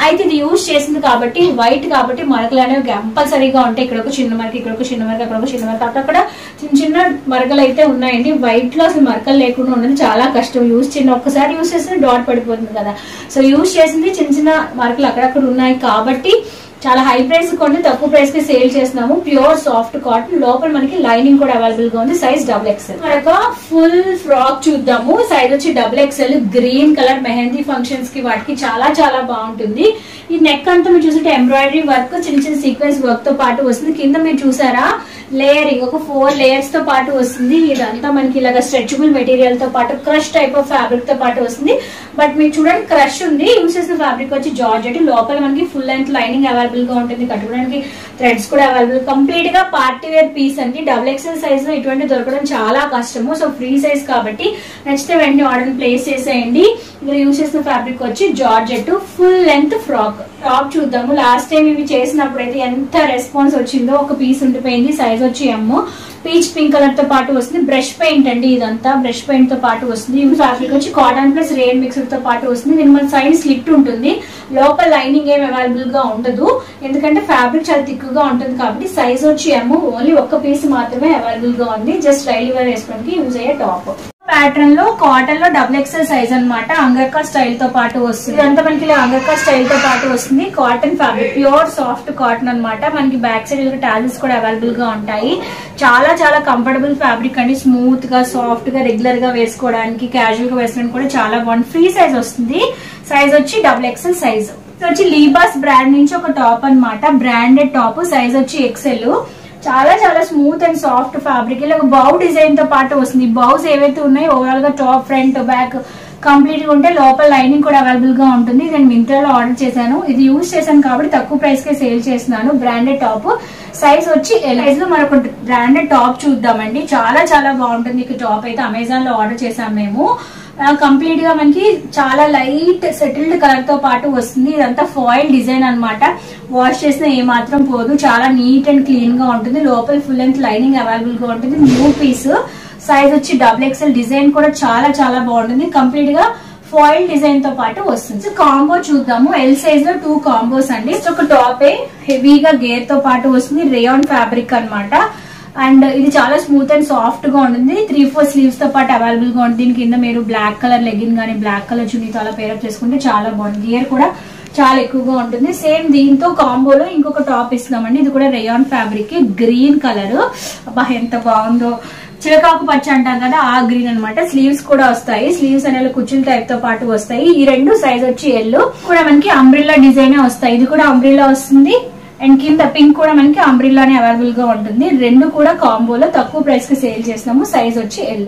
అయితే ఇది యూజ్ చేసింది కాబట్టి వైట్ కాబట్టి మరకలు అనేవి కంపల్సరీగా ఉంటాయి. ఇక్కడ ఒక చిన్న మరక, ఇక్కడ ఒక చిన్న మరక, అక్కడ ఒక చిన్న మరక, అక్కడ చిన్న చిన్న మరకలు అయితే ఉన్నాయండి. వైట్ లో అసలు మరకలు లేకుండా ఉన్నది చాలా కష్టం. ఒక్కసారి యూజ్ చేస్తే డాట్ పడిపోతుంది కదా. సో యూజ్ చేసింది చిన్న చిన్న మరకలు అక్కడక్కడ ఉన్నాయి కాబట్టి చాలా హై ప్రైస్ కొంటే తక్కువ ప్రైస్ కి సేల్ చేస్తున్నాము. ప్యూర్ సాఫ్ట్ కాటన్, లోపల మనకి లైనింగ్ కూడా అవైలబుల్ గా ఉంది. Size XXL. మరొక ఫుల్ ఫ్రాక్ చూద్దాము. సైజ్ వచ్చి XXL, green colour, mehndi functions కి వాటికి చాలా చాలా బాగుంటుంది. ఈ నెక్ అంతా మీరు చూస్తుంటే ఎంబ్రాయిడరీ వర్క్, చిన్న చిన్న సీక్వెన్స్ వర్క్ తో పాటు వస్తుంది. కింద మీరు చూసారా లేయరింగ్, ఒక 4 లేయర్స్ తో పాటు వస్తుంది. ఇదంతా మనకి ఇలాగ స్ట్రెచబుల్ మెటీరియల్ తో పాటు క్రష్ టైప్ ఆఫ్ ఫ్యాబ్రిక్ తో పాటు వస్తుంది. బట్ మీరు చూడండి క్రష్ ఉంది. యూజ్ చేసిన ఫ్యాబ్రిక్ వచ్చి జార్జెట్. లోపల మనకి ఫుల్ లెంత్ లైనింగ్ అవైలబుల్ గా ఉంటుంది. కట్టుకోవడానికి థ్రెడ్స్ కూడా అవైలబుల్. కంప్లీట్ గా పార్టీ వేర్ పీస్ అండి. XXL సైజ్ లో ఇటువంటి దొరకడం చాలా కష్టము. సో ఫ్రీ సైజ్ కాబట్టి నచ్చితే వెంటనే ఆర్డర్ ప్లేస్ చేసేయండి. ఇక్కడ యూజ్ చేసిన ఫ్యాబ్రిక్ వచ్చి georgette, full length frock. Top చూద్దాము. లాస్ట్ టైం ఇవి చేసినప్పుడు అయితే ఎంత రెస్పాన్స్ వచ్చిందో. ఒక పీస్ ఉండిపోయింది. సైజ్ వచ్చి ఎమ్, పీచ్ పింక్ కలర్ తో పాటు వస్తుంది. బ్రష్ పెయింట్ అండి. ఇదంతా బ్రష్ పెయింట్ తో పాటు వస్తుంది. ఈ ఫ్యాబ్రిక్ వచ్చి కాటన్ ప్లస్ రేయన్ మిక్స్డ్ తో పాటు వస్తుంది. దీని మన సైడ్ స్లిట్ ఉంటుంది. లోపల లైనింగ్ ఏం అవైలబుల్ గా ఉండదు, ఎందుకంటే ఫ్యాబ్రిక్ చాలా థిక్గా ఉంటుంది కాబట్టి. సైజ్ వచ్చి ఎమ్, ఓన్లీ ఒక్క పీస్ మాత్రమే అవైలబుల్ గా ఉంది. జస్ట్ డైలీ వేర్ వేసుకోవడానికి యూజ్ అయ్యే టాప్. ప్యాటర్న్ లో కాటన్ లో XXL సైజ్ అనమాట. అంగర్కా స్టైల్ తో పాటు వస్తుంది. ఇదంతా మనకి అంగర్కా స్టైల్ తో పాటు వస్తుంది. Cotton fabric, pure soft cotton అనమాట. మనకి బ్యాక్ సైడ్ టాజెస్ కూడా అవైలబుల్ గా ఉంటాయి. చాలా చాలా కంఫర్టబుల్ ఫ్యాబ్రిక్ అండి. స్మూత్ గా, సాఫ్ట్ గా, రెగ్యులర్ గా వేసుకోవడానికి, క్యాజువల్ గా వేసుకోవడానికి కూడా చాలా బాగుంది. ఫ్రీ సైజ్ వస్తుంది. సైజ్ వచ్చి XXL సైజ్. వచ్చి లీబాస్ బ్రాండ్ నుంచి ఒక టాప్ అనమాట. Branded top. సైజ్ వచ్చి XL. చాలా చాలా స్మూత్ అండ్ సాఫ్ట్ ఫ్యాబ్రిక్. ఇలా బౌ డిజైన్ తో పాటు వస్తుంది. బౌస్ ఏవైతే ఉన్నాయో ఓవరాల్ గా టాప్, ఫ్రంట్, బ్యాక్ కంప్లీట్ గా ఉంటే లోపల లైనింగ్ కూడా అవైలబుల్ గా ఉంటుంది. నేను మింత్రాలో ఆర్డర్ చేశాను. ఇది యూజ్ చేశాను కాబట్టి తక్కువ ప్రైస్ కే సేల్ చేస్తున్నాను. Branded top. సైజ్ వచ్చి ఎల్. సైజ్ లో మరొక బ్రాండెడ్ టాప్ చూద్దామండి. చాలా చాలా బాగుంటుంది. ఈ టాప్ అయితే అమెజాన్ లో ఆర్డర్ చేశాం మేము. కంప్లీట్ గా మనకి చాలా లైట్ సెటిల్డ్ కలర్ తో పాటు వస్తుంది. ఇదంతా ఫాయిల్ డిజైన్ అనమాట. వాష్ చేసిన ఏ మాత్రం పోదు. చాలా నీట్ అండ్ క్లీన్ గా ఉంటుంది. లోపల ఫుల్ లెంత్ లైనింగ్ అవైలబుల్ గా ఉంటుంది. New piece. సైజ్ వచ్చి XXL. డిజైన్ కూడా చాలా చాలా బాగుంటుంది. కంప్లీట్ గా ఫాయిల్ డిజైన్ తో పాటు వస్తుంది. కాంబో చూద్దాము. ఎల్ సైజ్ లో 2 కాంబోస్ అండి. ఒక టాప్ హెవీగా గేర్ తో పాటు వస్తుంది. రేయాన్ ఫ్యాబ్రిక్ అనమాట. అండ్ ఇది చాలా స్మూత్ అండ్ సాఫ్ట్ గా ఉంటుంది. 3-4 స్లీవ్స్ తో పాటు అవైలబుల్ గా ఉంటుంది. దీని కింద మీరు బ్లాక్ కలర్ లెగిన్ గానీ, బ్లాక్ కలర్ చున్నీతో అలా పేరప్ చేసుకుంటే చాలా బాగుంది. గేర్ కూడా చాలా ఎక్కువగా ఉంటుంది. సేమ్ దీంతో కాంబోలో ఇంకొక టాప్ ఇస్తున్నామండి. ఇది కూడా రేయాన్ ఫ్యాబ్రిక్, గ్రీన్ కలర్. అబ్బా ఎంత బాగుందో. చిలకాకు పచ్చ అంటాం కదా, ఆ గ్రీన్ అనమాట. స్లీవ్స్ కూడా వస్తాయి. స్లీవ్స్ అనేవి కుచ్చుల టైప్ తో పాటు వస్తాయి. ఈ రెండు సైజ్ వచ్చి ఎల్లో. కూడా మనకి అంబ్రిల్లా డిజైన్ వస్తాయి. ఇది కూడా అంబ్రిల్లా వస్తుంది. అండ్ కింద పింక్ కూడా మనకి అంబ్రిల్లానే అవైలబుల్ గా ఉంటుంది. రెండు కూడా కాంబోలో తక్కువ ప్రైస్ కి సేల్ చేస్తాము. సైజ్ వచ్చి ఎల్.